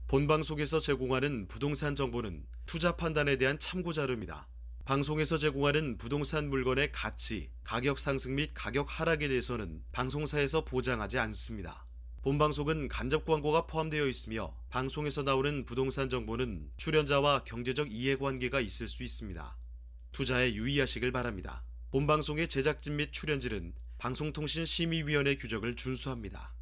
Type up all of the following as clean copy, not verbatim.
본방송에서 제공하는 부동산 정보는 투자 판단에 대한 참고 자료입니다. 방송에서 제공하는 부동산 물건의 가치, 가격 상승 및 가격 하락에 대해서는 방송사에서 보장하지 않습니다. 본방송은 간접 광고가 포함되어 있으며 방송에서 나오는 부동산 정보는 출연자와 경제적 이해관계가 있을 수 있습니다. 투자에 유의하시길 바랍니다. 본방송의 제작진 및 출연진은 방송통신심의위원회 규정을 준수합니다.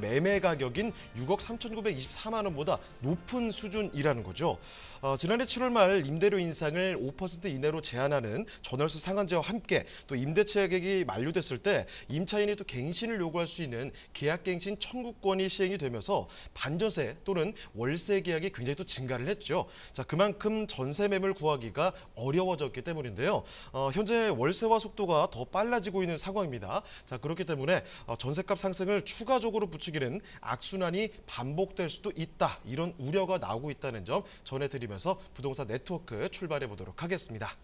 매매 가격인 6억 3,924만 원보다 높은 수준이라는 거죠. 지난해 7월 말 임대료 인상을 5% 이내로 제한하는 전월세 상한제와 함께 또 임대차 계획이 만료됐을 때 임차인이 또 갱신을 요구할 수 있는 계약갱신 청구권이 시행이 되면서 반전세 또는 월세 계약이 굉장히 또 증가를 했죠. 자, 그만큼 전세 매물 구하기가 어려워졌기 때문인데요. 현재 월세화 속도가 더 빨라지고 있는 상황입니다. 자, 그렇기 때문에 전세값 상승을 추가적으로 부추기는 악순환이 반복될 수도 있다. 이런 우려가 나오고 있다는 점 전해드리면서 부동산 네트워크 출발해 보도록 하겠습니다.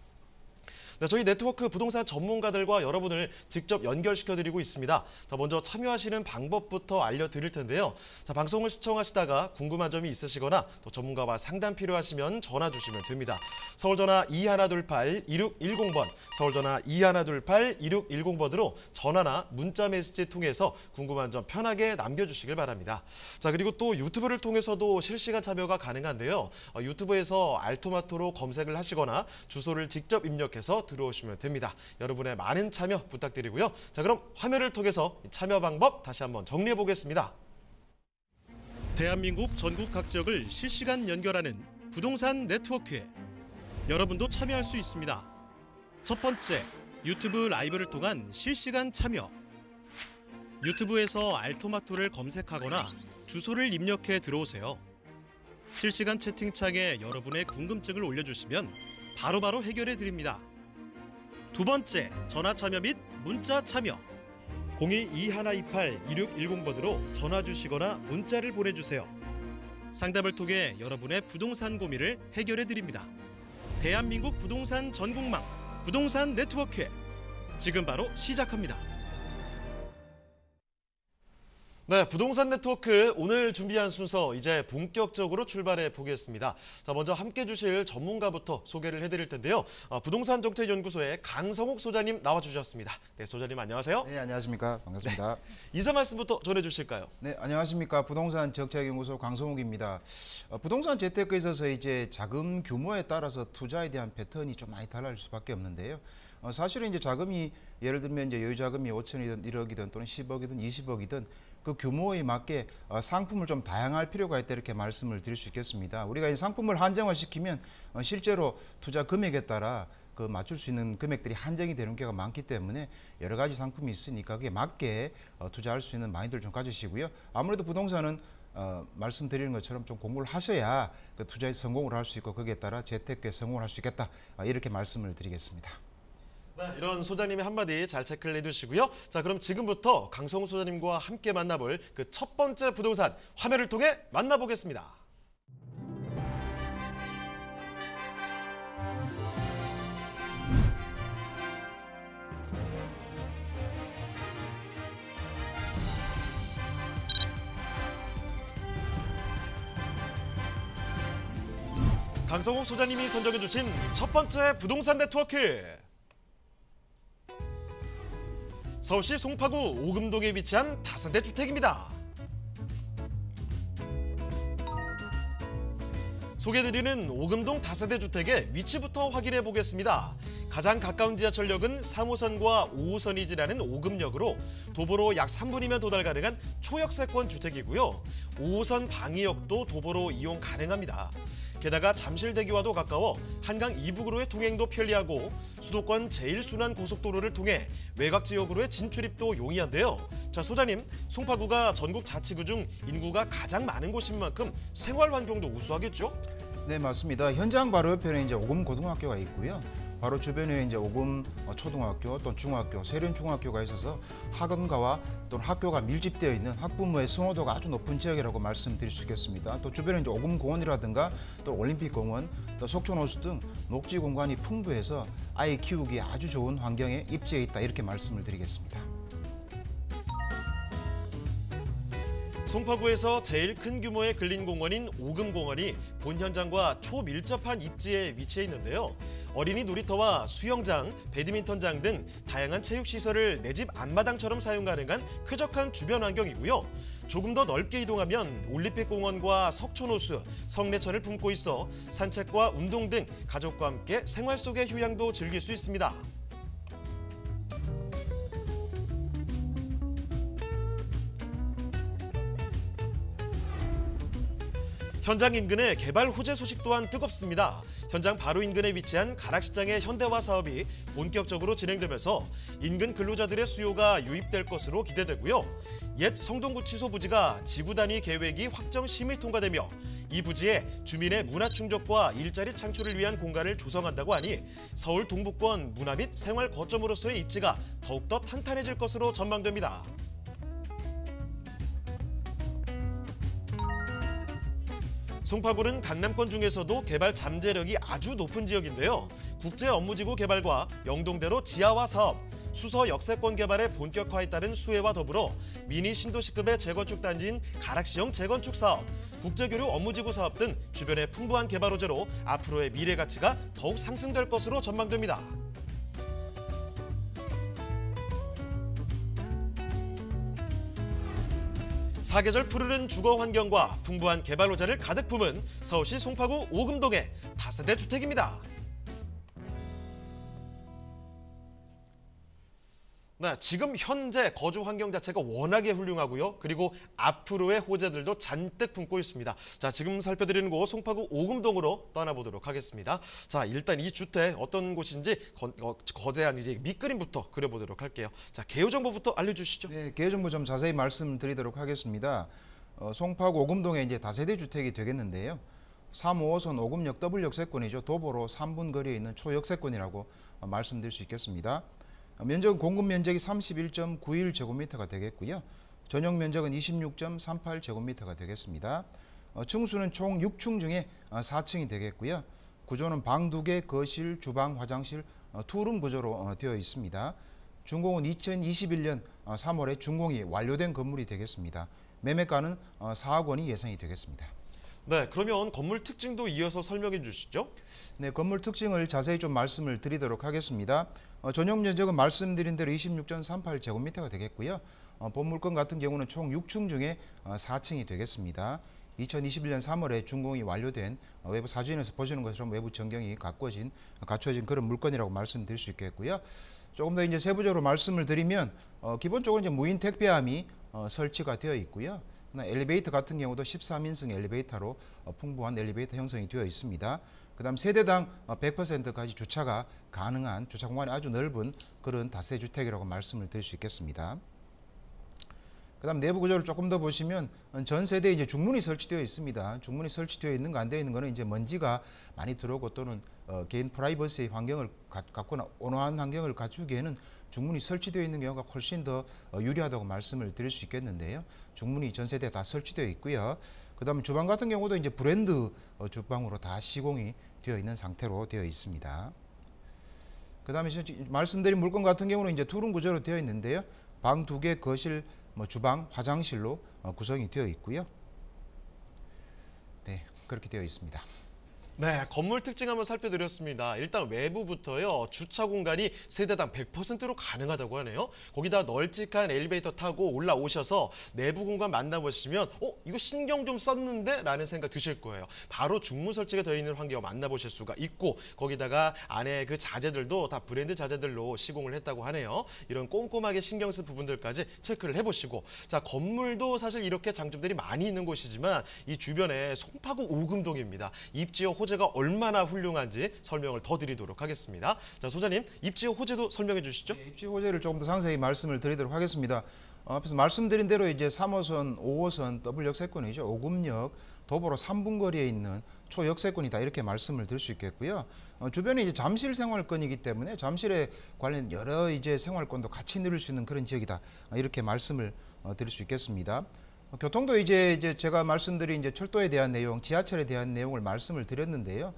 네, 저희 네트워크 부동산 전문가들과 여러분을 직접 연결시켜드리고 있습니다. 자, 먼저 참여하시는 방법부터 알려드릴 텐데요. 자, 방송을 시청하시다가 궁금한 점이 있으시거나 또 전문가와 상담 필요하시면 전화 주시면 됩니다. 서울전화 2128-2610번, 서울전화 2128-2610번으로 전화나 문자 메시지 통해서 궁금한 점 편하게 남겨주시길 바랍니다. 자, 그리고 또 유튜브를 통해서도 실시간 참여가 가능한데요. 유튜브에서 알토마토로 검색을 하시거나 주소를 직접 입력해서 들어오시면 됩니다. 여러분의 많은 참여 부탁드리고요. 자, 그럼 화면을 통해서 참여 방법 다시 한번 정리해 보겠습니다. 대한민국 전국 각 지역을 실시간 연결하는 부동산 네트워크에 여러분도 참여할 수 있습니다. 첫 번째, 유튜브 라이브를 통한 실시간 참여. 유튜브에서 알토마토를 검색하거나 주소를 입력해 들어오세요. 실시간 채팅창에 여러분의 궁금증을 올려주시면 바로바로 해결해 드립니다. 두 번째, 전화 참여 및 문자 참여. 02-2128-2610번으로 전화 주시거나 문자를 보내주세요. 상담을 통해 여러분의 부동산 고민을 해결해 드립니다. 대한민국 부동산 전국망 부동산 네트워크 지금 바로 시작합니다. 네, 부동산 네트워크 오늘 준비한 순서 이제 본격적으로 출발해 보겠습니다. 자, 먼저 함께 주실 전문가부터 소개를 해드릴 텐데요. 부동산 정책연구소의 강성욱 소장님 나와주셨습니다. 네, 소장님 안녕하세요. 네, 안녕하십니까. 반갑습니다. 네, 인사 말씀부터 전해주실까요? 네, 안녕하십니까. 부동산 정책연구소 강성욱입니다. 부동산 재테크에 있어서 이제 자금 규모에 따라서 투자에 대한 패턴이 좀 많이 달라질 수밖에 없는데요. 사실은 이제 자금이 예를 들면 이제 여유 자금이 5천이든 1억이든 또는 10억이든 20억이든 그 규모에 맞게 상품을 좀 다양할 필요가 있다 이렇게 말씀을 드릴 수 있겠습니다. 우리가 이 상품을 한정화시키면 실제로 투자 금액에 따라 그 맞출 수 있는 금액들이 한정이 되는 경우가 많기 때문에 여러 가지 상품이 있으니까 그게 맞게 투자할 수 있는 마인드를 좀 가지시고요. 아무래도 부동산은 말씀드리는 것처럼 좀 공부를 하셔야 그 투자에 성공을 할 수 있고 거기에 따라 재테크에 성공을 할 수 있겠다 이렇게 말씀을 드리겠습니다. 네, 이런 소장님의 한마디 잘 체크를 해두시고요. 자, 그럼 지금부터 강성욱 소장님과 함께 만나볼 그 첫 번째 부동산 화면을 통해 만나보겠습니다. 강성욱 소장님이 선정해주신 첫 번째 부동산 네트워크. 서울시 송파구 오금동에 위치한 다세대 주택입니다. 소개해드리는 오금동 다세대 주택의 위치부터 확인해 보겠습니다. 가장 가까운 지하철역은 3호선과 5호선이 지나는 오금역으로 도보로 약 3분이면 도달 가능한 초역세권 주택이고요. 5호선 방이역도 도보로 이용 가능합니다. 게다가 잠실대교와도 가까워 한강 이북으로의 통행도 편리하고 수도권 제1순환 고속도로를 통해 외곽 지역으로의 진출입도 용이한데요. 자, 소장님, 송파구가 전국 자치구 중 인구가 가장 많은 곳인 만큼 생활 환경도 우수하겠죠? 네, 맞습니다. 현장 바로 옆에는 이제 오금 고등학교가 있고요. 바로 주변에 이제 오금 초등학교 또 중학교, 세련 중학교가 있어서 학원가와 또는 학교가 밀집되어 있는 학부모의 선호도가 아주 높은 지역이라고 말씀드릴 수 있겠습니다. 또 주변에 이제 오금 공원이라든가 또 올림픽 공원, 또 속초호수 등 녹지 공간이 풍부해서 아이 키우기에 아주 좋은 환경에 입지해 있다 이렇게 말씀을 드리겠습니다. 송파구에서 제일 큰 규모의 근린공원인 오금공원이 본 현장과 초밀접한 입지에 위치해 있는데요. 어린이 놀이터와 수영장, 배드민턴장 등 다양한 체육시설을 내 집 앞마당처럼 사용 가능한 쾌적한 주변 환경이고요. 조금 더 넓게 이동하면 올림픽공원과 석촌호수, 성내천을 품고 있어 산책과 운동 등 가족과 함께 생활 속의 휴양도 즐길 수 있습니다. 현장 인근의 개발 호재 소식 또한 뜨겁습니다. 현장 바로 인근에 위치한 가락시장의 현대화 사업이 본격적으로 진행되면서 인근 근로자들의 수요가 유입될 것으로 기대되고요. 옛 성동구치소 부지가 지구 단위 계획이 확정 심의 통과되며 이 부지에 주민의 문화 충족과 일자리 창출을 위한 공간을 조성한다고 하니 서울 동북권 문화 및 생활 거점으로서의 입지가 더욱더 탄탄해질 것으로 전망됩니다. 송파구는 강남권 중에서도 개발 잠재력이 아주 높은 지역인데요. 국제 업무지구 개발과 영동대로 지하화 사업, 수서 역세권 개발의 본격화에 따른 수혜와 더불어 미니 신도시급의 재건축 단지인 가락시형 재건축 사업, 국제교류 업무지구 사업 등 주변의 풍부한 개발 호재로 앞으로의 미래 가치가 더욱 상승될 것으로 전망됩니다. 사계절 푸르른 주거 환경과 풍부한 개발 호재를 가득 품은 서울시 송파구 오금동의 다세대 주택입니다. 네, 지금 현재 거주 환경 자체가 워낙에 훌륭하고요. 그리고 앞으로의 호재들도 잔뜩 품고 있습니다. 자, 지금 살펴드리는 곳 송파구 오금동으로 떠나보도록 하겠습니다. 자, 일단 이 주택 어떤 곳인지 거대한 이제 밑그림부터 그려보도록 할게요. 자, 개요 정보부터 알려주시죠. 네, 개요 정보 좀 자세히 말씀드리도록 하겠습니다. 송파구 오금동에 이제 다세대 주택이 되겠는데요. 3호선 오금역 더블 역세권이죠. 도보로 3분 거리에 있는 초역세권이라고 말씀드릴 수 있겠습니다. 면적은 공급 면적이 31.91제곱미터가 되겠고요. 전용 면적은 26.38제곱미터가 되겠습니다. 층수는 총 6층 중에 4층이 되겠고요. 구조는 방 2개, 거실, 주방, 화장실, 투룸 구조로 되어 있습니다. 준공은 2021년 3월에 준공이 완료된 건물이 되겠습니다. 매매가는 4억 원이 예상이 되겠습니다. 네, 그러면 건물 특징도 이어서 설명해 주시죠. 네, 건물 특징을 자세히 좀 말씀을 드리도록 하겠습니다. 전용 면적은 말씀드린 대로 26.38제곱미터가 되겠고요. 본물건 같은 경우는 총 6층 중에 4층이 되겠습니다. 2021년 3월에 준공이 완료된 외부 사진에서 보시는 것처럼 외부 전경이 갖춰진 그런 물건이라고 말씀드릴 수 있겠고요. 조금 더 이제 세부적으로 말씀을 드리면 기본적으로 이제 무인 택배함이 설치가 되어 있고요. 엘리베이터 같은 경우도 13인승 엘리베이터로 풍부한 엘리베이터 형성이 되어 있습니다. 그다음 세대당 100%까지 주차가 가능한 주차 공간이 아주 넓은 그런 다세대 주택이라고 말씀을 드릴 수 있겠습니다. 그다음 내부 구조를 조금 더 보시면 전 세대에 이제 중문이 설치되어 있습니다. 중문이 설치되어 있는 거 안 되어 있는 거는 이제 먼지가 많이 들어오고 또는 개인 프라이버시의 환경을 갖거나 온화한 환경을 갖추기에는 중문이 설치되어 있는 경우가 훨씬 더 유리하다고 말씀을 드릴 수 있겠는데요. 중문이 전 세대에 다 설치되어 있고요. 그다음에 주방 같은 경우도 이제 브랜드 주방으로 다 시공이 되어 있는 상태로 되어 있습니다. 그다음에 말씀드린 물건 같은 경우는 이제 투룸 구조로 되어 있는데요. 방 2개, 거실, 주방, 화장실로 구성이 되어 있고요. 네, 그렇게 되어 있습니다. 네, 건물 특징 한번 살펴드렸습니다. 일단 외부부터요, 주차 공간이 세대당 100%로 가능하다고 하네요. 거기다 널찍한 엘리베이터 타고 올라오셔서 내부 공간 만나보시면 이거 신경 좀 썼는데? 라는 생각 드실 거예요. 바로 중문 설치가 되어 있는 환경 만나보실 수가 있고, 거기다가 안에 그 자재들도 다 브랜드 자재들로 시공을 했다고 하네요. 이런 꼼꼼하게 신경 쓴 부분들까지 체크를 해보시고, 자, 건물도 사실 이렇게 장점들이 많이 있는 곳이지만 이 주변에 송파구 오금동입니다. 입지와 호재가 얼마나 훌륭한지 설명을 더 드리도록 하겠습니다. 자, 소장님, 입지와 호재도 설명해 주시죠. 입지 호재를 조금 더 상세히 말씀을 드리도록 하겠습니다. 앞에서 말씀드린 대로 이제 3호선, 5호선 더블 역세권이죠. 오금역, 도보로 3분 거리에 있는 초역세권이다 이렇게 말씀을 드릴 수 있겠고요. 주변에 이제 잠실 생활권이기 때문에 잠실에 관련 여러 이제 생활권도 같이 누릴 수 있는 그런 지역이다 이렇게 말씀을 드릴 수 있겠습니다. 교통도 이제 제가 말씀드린 이제 철도에 대한 내용, 지하철에 대한 내용을 말씀을 드렸는데요.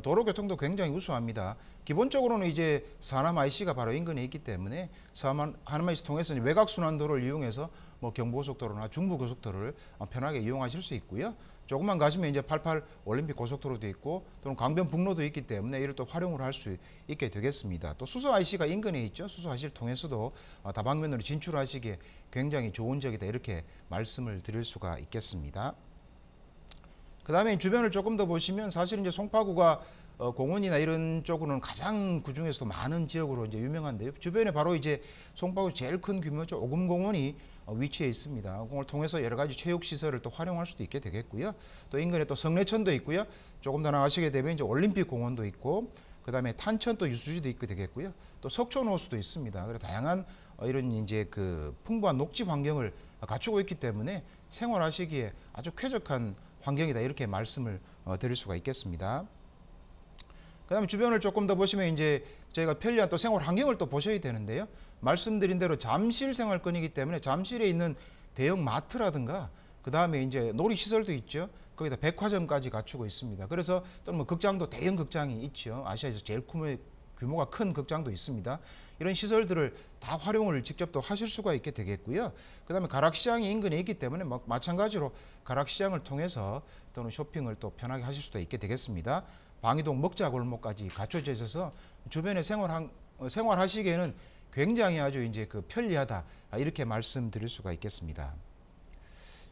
도로 교통도 굉장히 우수합니다. 기본적으로는 이제 서하남 IC가 바로 인근에 있기 때문에 서하남 IC 통해서 외곽 순환도로를 이용해서 뭐 경부고속도로나 중부고속도로를 편하게 이용하실 수 있고요. 조금만 가시면 이제 88 올림픽 고속도로도 있고 또는 강변북로도 있기 때문에 이를 또 활용을 할 수 있게 되겠습니다. 또 수서 IC가 인근에 있죠. 수서 IC를 통해서도 다방면으로 진출하시기에 굉장히 좋은 지역이다 이렇게 말씀을 드릴 수가 있겠습니다. 그 다음에 주변을 조금 더 보시면 사실 이제 송파구가 공원이나 이런 쪽으로는 가장 그 중에서도 많은 지역으로 이제 유명한데요. 주변에 바로 이제 송파구 제일 큰 규모죠. 오금공원이 위치해 있습니다. 그걸 통해서 여러 가지 체육 시설을 또 활용할 수도 있게 되겠고요. 또 인근에 또 성내천도 있고요. 조금 더 나가시게 되면 이제 올림픽 공원도 있고, 그 다음에 탄천 또 유수지도 있게 되겠고요. 또 석촌호수도 있습니다. 그래서 다양한 이런 이제 그 풍부한 녹지 환경을 갖추고 있기 때문에 생활하시기에 아주 쾌적한 환경이다 이렇게 말씀을 드릴 수가 있겠습니다. 그다음에 주변을 조금 더 보시면 이제 저희가 편리한 또 생활 환경을 또 보셔야 되는데요. 말씀드린 대로 잠실 생활권이기 때문에 잠실에 있는 대형 마트라든가 그다음에 이제 놀이 시설도 있죠. 거기다 백화점까지 갖추고 있습니다. 그래서 또 뭐 극장도 대형 극장이 있죠. 아시아에서 제일 규모가 큰 극장도 있습니다. 이런 시설들을 다 활용을 직접 또 하실 수가 있게 되겠고요. 그다음에 가락시장이 인근에 있기 때문에 마찬가지로 가락시장을 통해서 또는 쇼핑을 또 편하게 하실 수도 있게 되겠습니다. 방이동 먹자골목까지 갖춰져 있어서 주변에 생활하시기에는 굉장히 아주 이제 그 편리하다 이렇게 말씀드릴 수가 있겠습니다.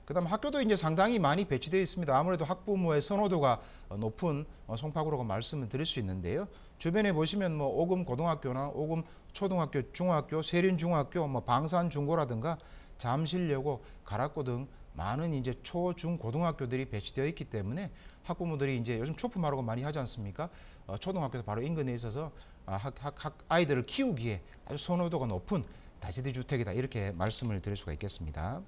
그다음 학교도 이제 상당히 많이 배치되어 있습니다. 아무래도 학부모의 선호도가 높은 송파구라고 말씀을 드릴 수 있는데요. 주변에 보시면 뭐 오금 고등학교나 오금 초등학교, 중학교, 세린중학교, 뭐 방산중고라든가 잠실여고, 가락고 등 많은 이제 초, 중, 고등학교들이 배치되어 있기 때문에 학부모들이 이제 요즘 초품화라고 많이 하지 않습니까? 초등학교도 바로 인근에 있어서 아이들을 키우기에 아주 선호도가 높은 다세대 주택이다 이렇게 말씀을 드릴 수가 있겠습니다.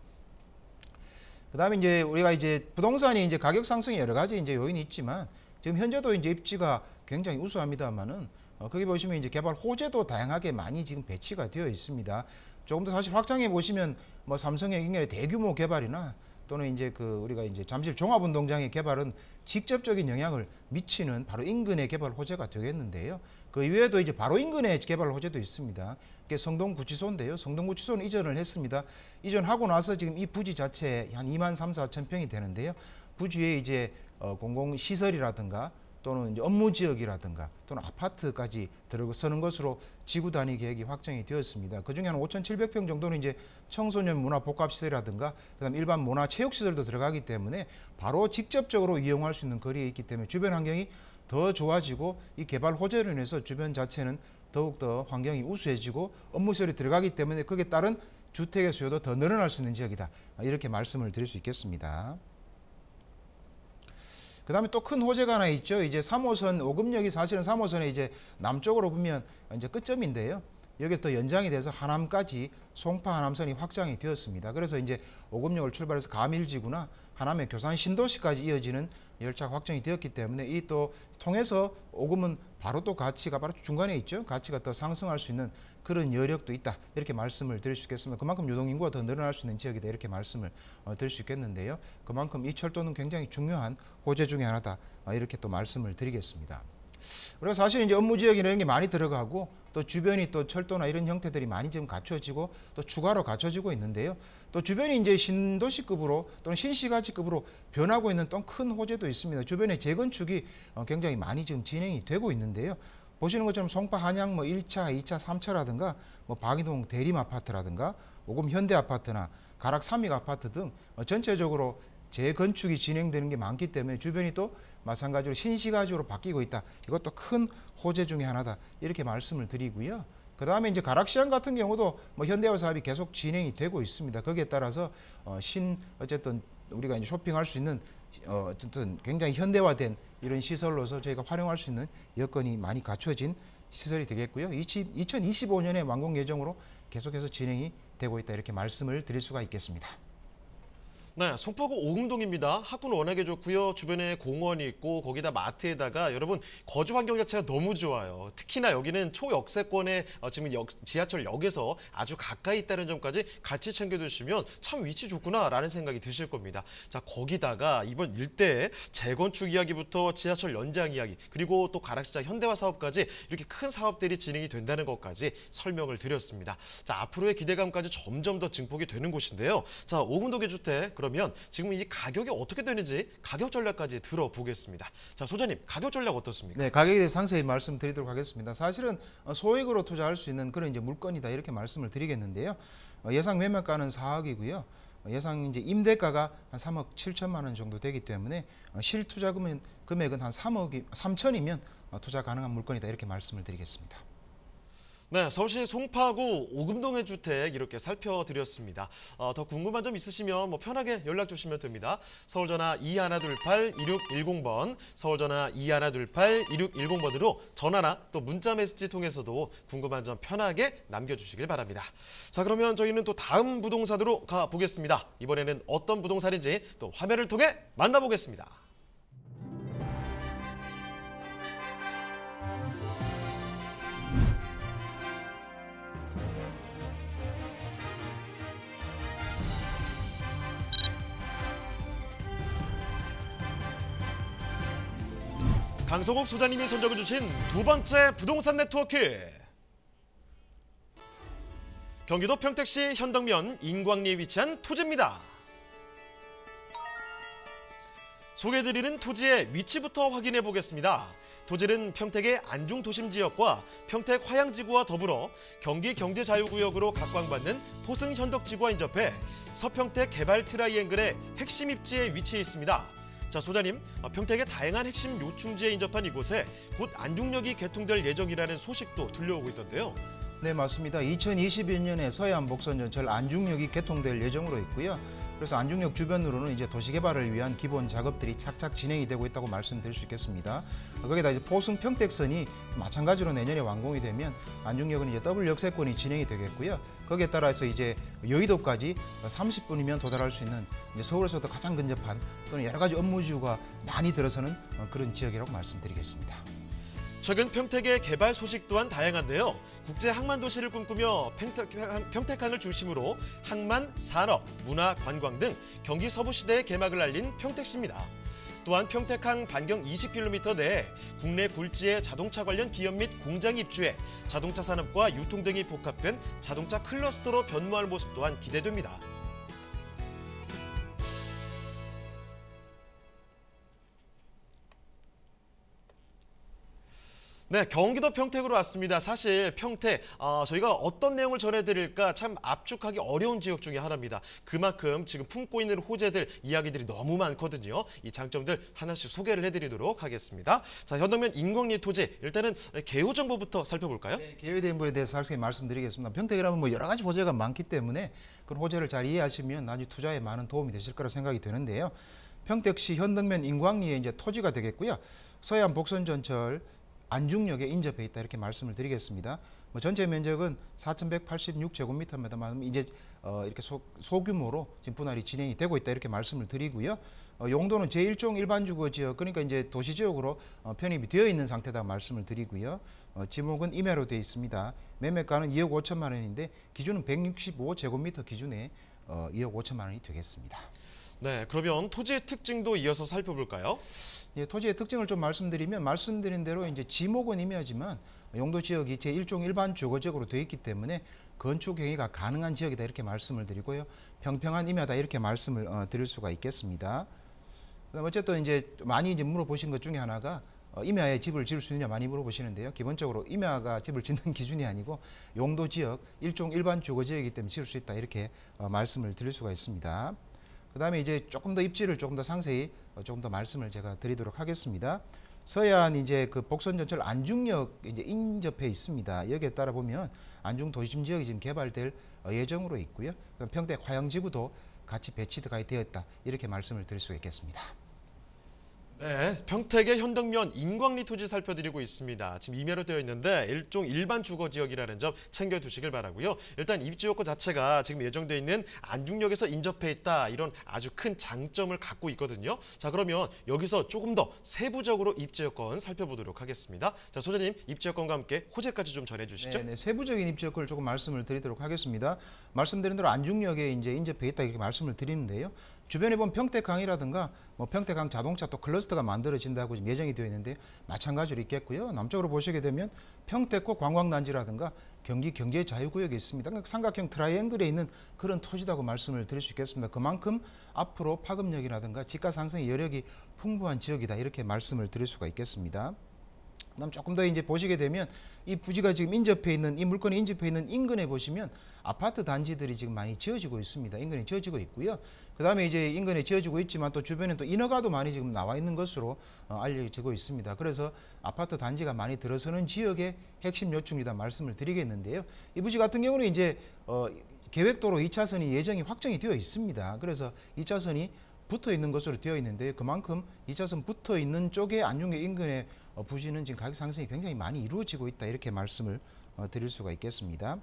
그다음에 이제 우리가 이제 부동산이 이제 가격 상승에 여러 가지 이제 요인이 있지만 지금 현재도 이제 입지가 굉장히 우수합니다만은 거기 보시면 이제 개발 호재도 다양하게 많이 지금 배치가 되어 있습니다. 조금 더 사실 확장해 보시면 뭐 삼성의 인근의 대규모 개발이나 또는 이제 그 우리가 이제 잠실 종합운동장의 개발은 직접적인 영향을 미치는 바로 인근의 개발 호재가 되겠는데요. 그 이외에도 이제 바로 인근의 개발 호재도 있습니다. 그게 성동구치소인데요. 성동구치소는 이전을 했습니다. 이전하고 나서 지금 이 부지 자체에 한 2만 3, 4천 평이 되는데요. 부지에 이제 공공시설이라든가 또는 이제 업무지역이라든가 또는 아파트까지 들어서는 것으로 지구 단위 계획이 확정이 되었습니다. 그중에 한 5,700평 정도는 이제 청소년 문화 복합시설이라든가 그다음 일반 문화 체육시설도 들어가기 때문에 바로 직접적으로 이용할 수 있는 거리에 있기 때문에 주변 환경이 더 좋아지고 이 개발 호재로 인해서 주변 자체는 더욱더 환경이 우수해지고 업무시설이 들어가기 때문에 거기에 따른 주택의 수요도 더 늘어날 수 있는 지역이다. 이렇게 말씀을 드릴 수 있겠습니다. 그 다음에 또 큰 호재가 하나 있죠. 이제 3호선 오금역이 사실은 3호선의 이제 남쪽으로 보면 이제 끝점인데요. 여기서 또 연장이 돼서 하남까지 송파 하남선이 확장이 되었습니다. 그래서 이제 오금역을 출발해서 가밀지구나 하남의 교산 신도시까지 이어지는 열차가 확정이 되었기 때문에 이 또 통해서 오금은 바로 또 가치가 바로 중간에 있죠. 가치가 더 상승할 수 있는 그런 여력도 있다. 이렇게 말씀을 드릴 수 있겠습니다. 그만큼 유동인구가 더 늘어날 수 있는 지역이다. 이렇게 말씀을 드릴 수 있겠는데요. 그만큼 이 철도는 굉장히 중요한 호재 중에 하나다. 이렇게 또 말씀을 드리겠습니다. 그리고 사실 이제 업무지역이라는 게 많이 들어가고 또 주변이 또 철도나 이런 형태들이 많이 지금 갖춰지고 또 추가로 갖춰지고 있는데요. 또 주변이 이제 신도시급으로 또는 신시가지급으로 변하고 있는 또 큰 호재도 있습니다. 주변에 재건축이 굉장히 많이 지금 진행이 되고 있는데요. 보시는 것처럼 송파 한양 뭐 1차, 2차, 3차라든가 뭐 방이동 대림 아파트라든가 오금 현대 아파트나 가락 삼익 아파트 등 전체적으로 재건축이 진행되는 게 많기 때문에 주변이 또 마찬가지로 신시가지로 바뀌고 있다. 이것도 큰 호재 중에 하나다. 이렇게 말씀을 드리고요. 그다음에 이제 가락시장 같은 경우도 뭐 현대화 사업이 계속 진행이 되고 있습니다. 거기에 따라서 어쨌든 우리가 이제 쇼핑할 수 있는 어쨌든 굉장히 현대화된 이런 시설로서 저희가 활용할 수 있는 여건이 많이 갖춰진 시설이 되겠고요. 2025년에 완공 예정으로 계속해서 진행이 되고 있다. 이렇게 말씀을 드릴 수가 있겠습니다. 네, 송파구 오금동입니다. 학군 워낙에 좋고요. 주변에 공원이 있고 거기다 마트에다가 여러분 거주 환경 자체가 너무 좋아요. 특히나 여기는 초역세권에 지금 지하철역에서 아주 가까이 있다는 점까지 같이 챙겨두시면 참 위치 좋구나라는 생각이 드실 겁니다. 자, 거기다가 이번 일대에 재건축 이야기부터 지하철 연장 이야기 그리고 또 가락시장 현대화 사업까지 이렇게 큰 사업들이 진행이 된다는 것까지 설명을 드렸습니다. 자, 앞으로의 기대감까지 점점 더 증폭이 되는 곳인데요. 자, 오금동의 주택 그러면 지금 이 가격이 어떻게 되는지 가격 전략까지 들어보겠습니다. 자, 소장님 가격 전략 어떻습니까? 네, 가격에 대해 상세히 말씀드리도록 하겠습니다. 사실은 소액으로 투자할 수 있는 그런 이제 물건이다 이렇게 말씀을 드리겠는데요. 예상 매매가는 4억이고요. 예상 이제 임대가가 한 3억 7천만 원 정도 되기 때문에 실투자 금액은 한 3천이면 투자 가능한 물건이다 이렇게 말씀을 드리겠습니다. 네, 서울시 송파구 오금동의 주택 이렇게 살펴드렸습니다. 더 궁금한 점 있으시면 편하게 연락 주시면 됩니다. 서울전화 2128-2610번, 서울전화 2128-2610번으로 전화나 또 문자 메시지 통해서도 궁금한 점 편하게 남겨주시길 바랍니다. 자, 그러면 저희는 또 다음 부동산으로 가보겠습니다. 이번에는 어떤 부동산인지 또 화면을 통해 만나보겠습니다. 강성욱 소장님이 선정해주신 두 번째 부동산 네트워크. 경기도 평택시 현덕면 인광리에 위치한 토지입니다. 소개해드리는 토지의 위치부터 확인해 보겠습니다. 토지는 평택의 안중도심지역과 평택 화양지구와 더불어 경기경제자유구역으로 각광받는 포승현덕지구와 인접해 서평택 개발 트라이앵글의 핵심 입지에 위치해 있습니다. 자, 소장님, 평택의 다양한 핵심 요충지에 인접한 이곳에 곧 안중역이 개통될 예정이라는 소식도 들려오고 있던데요. 네, 맞습니다. 2021년에 서해안 복선전철 안중역이 개통될 예정으로 있고요. 그래서 안중역 주변으로는 이제 도시개발을 위한 기본 작업들이 착착 진행이 되고 있다고 말씀드릴 수 있겠습니다. 거기다 이제 포승 평택선이 마찬가지로 내년에 완공이 되면 안중역은 이제 더블 역세권이 진행이 되겠고요. 거기에 따라서 이제 여의도까지 30분이면 도달할 수 있는 이제 서울에서도 가장 근접한 또는 여러 가지 업무지구가 많이 들어서는 그런 지역이라고 말씀드리겠습니다. 최근 평택의 개발 소식 또한 다양한데요. 국제 항만 도시를 꿈꾸며 평택항을 중심으로 항만, 산업, 문화, 관광 등 경기 서부 시대의 개막을 알린 평택시입니다. 또한 평택항 반경 20km 내에 국내 굴지의 자동차 관련 기업 및 공장이 입주해 자동차 산업과 유통 등이 복합된 자동차 클러스터로 변모할 모습 또한 기대됩니다. 네, 경기도 평택으로 왔습니다. 사실 평택, 저희가 어떤 내용을 전해드릴까 참 압축하기 어려운 지역 중에 하나입니다. 그만큼 지금 품고 있는 호재들, 이야기들이 너무 많거든요. 이 장점들 하나씩 소개를 해드리도록 하겠습니다. 자, 현덕면 인광리 토지, 일단은 개요 정보부터 살펴볼까요? 네, 개요 정보에 대해서 자세히 말씀드리겠습니다. 평택이라면 뭐 여러 가지 호재가 많기 때문에 그런 호재를 잘 이해하시면 나중에 투자에 많은 도움이 되실 거라 생각이 드는데요. 평택시 현덕면 인광리에 이제 토지가 되겠고요. 서해안 복선전철 안중역에 인접해 있다 이렇게 말씀을 드리겠습니다. 뭐 전체 면적은 4,186제곱미터입니다만 이제 이렇게 소규모로 지금 분할이 진행이 되고 있다 이렇게 말씀을 드리고요. 용도는 제1종 일반주거 지역 그러니까 이제 도시 지역으로 편입이 되어 있는 상태다 말씀을 드리고요. 지목은 임야로 되어 있습니다. 매매가는 2억 5천만 원인데 기준은 165제곱미터 기준에 2억 5천만 원이 되겠습니다. 네, 그러면 토지의 특징도 이어서 살펴볼까요? 예, 토지의 특징을 좀 말씀드리면 말씀드린 대로 이제 지목은 임야지만 용도 지역이 제1종 일반 주거지역으로 되어 있기 때문에 건축 행위가 가능한 지역이다 이렇게 말씀을 드리고요. 평평한 임야다 이렇게 말씀을 드릴 수가 있겠습니다. 그다음 어쨌든 이제 많이 이제 물어보신 것 중에 하나가 임야에 집을 지을 수 있느냐 많이 물어보시는데요. 기본적으로 임야가 집을 짓는 기준이 아니고 용도 지역, 일종 일반 주거 지역이기 때문에 지을 수 있다 이렇게 말씀을 드릴 수가 있습니다. 그다음에 이제 조금 더 입지를 조금 더 상세히 조금 더 말씀을 제가 드리도록 하겠습니다. 서해안 이제 그 복선전철 안중역 이제 인접해 있습니다. 여기에 따라 보면 안중 도심 지역이 지금 개발될 예정으로 있고요. 그다음 평택 화영지구도 같이 배치가 되었다 이렇게 말씀을 드릴 수 있겠습니다. 네, 평택의 현덕면 인광리 토지 살펴드리고 있습니다. 지금 임야로 되어 있는데 일종 일반 주거지역이라는 점 챙겨두시길 바라고요. 일단 입지 요건 자체가 지금 예정되어 있는 안중역에서 인접해 있다 이런 아주 큰 장점을 갖고 있거든요. 자, 그러면 여기서 조금 더 세부적으로 입지 요건 살펴보도록 하겠습니다. 자, 소장님 입지 요건과 함께 호재까지 좀 전해주시죠. 네, 세부적인 입지 요건을 조금 말씀을 드리도록 하겠습니다. 말씀드린 대로 안중역에 이제 인접해 있다 이렇게 말씀을 드리는데요. 주변에 보면 평택항이라든가 뭐 평택항 자동차 또 클러스터가 만들어진다고 지금 예정이 되어 있는데 마찬가지로 있겠고요. 남쪽으로 보시게 되면 평택고 관광단지라든가 경기 경제자유구역이 있습니다. 그러니까 삼각형 트라이앵글에 있는 그런 토지다고 말씀을 드릴 수 있겠습니다. 그만큼 앞으로 파급력이라든가 집가 상승의 여력이 풍부한 지역이다 이렇게 말씀을 드릴 수가 있겠습니다. 그다음 조금 더 이제 보시게 되면 이 부지가 지금 인접해 있는 이 물건이 인접해 있는 인근에 보시면 아파트 단지들이 지금 많이 지어지고 있습니다. 인근에 지어지고 있고요. 그다음에 이제 인근에 지어지고 있지만 또 주변에 또 인허가도 많이 지금 나와 있는 것으로 알려지고 있습니다. 그래서 아파트 단지가 많이 들어서는 지역의 핵심 요충지다 말씀을 드리겠는데요. 이 부지 같은 경우는 이제 계획도로 2차선이 예정이 확정이 되어 있습니다. 그래서 2차선이 붙어 있는 것으로 되어 있는데 그만큼 2차선 붙어 있는 쪽에 안중역 인근의 부지는 지금 가격 상승이 굉장히 많이 이루어지고 있다 이렇게 말씀을 드릴 수가 있겠습니다.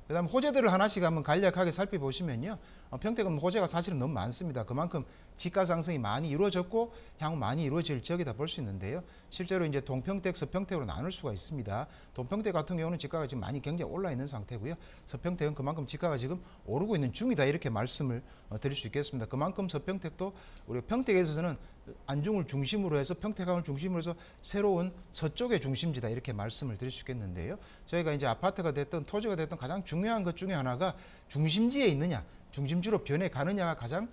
그다음 호재들을 하나씩 한번 간략하게 살펴보시면요. 평택은 호재가 사실은 너무 많습니다. 그만큼 집가 상승이 많이 이루어졌고 향후 많이 이루어질 지역이다 볼 수 있는데요. 실제로 이제 동평택, 서평택으로 나눌 수가 있습니다. 동평택 같은 경우는 집가가 지금 많이 굉장히 올라 있는 상태고요. 서평택은 그만큼 집가가 지금 오르고 있는 중이다 이렇게 말씀을 드릴 수 있겠습니다. 그만큼 서평택도 우리 평택에 있어서는 안중을 중심으로 해서 평택항을 중심으로 해서 새로운 서쪽의 중심지다 이렇게 말씀을 드릴 수 있겠는데요. 저희가 이제 아파트가 됐든 토지가 됐든 가장 중요한 것 중에 하나가 중심지에 있느냐, 중심지로 변해 가느냐가 가장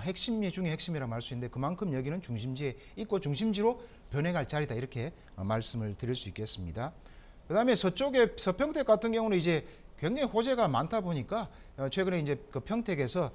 핵심 중에 핵심이라고 말 수 있는데 그만큼 여기는 중심지에 있고 중심지로 변해갈 자리다 이렇게 말씀을 드릴 수 있겠습니다. 그다음에 서쪽에 서평택 같은 경우는 이제 굉장히 호재가 많다 보니까 최근에 이제 그 평택에서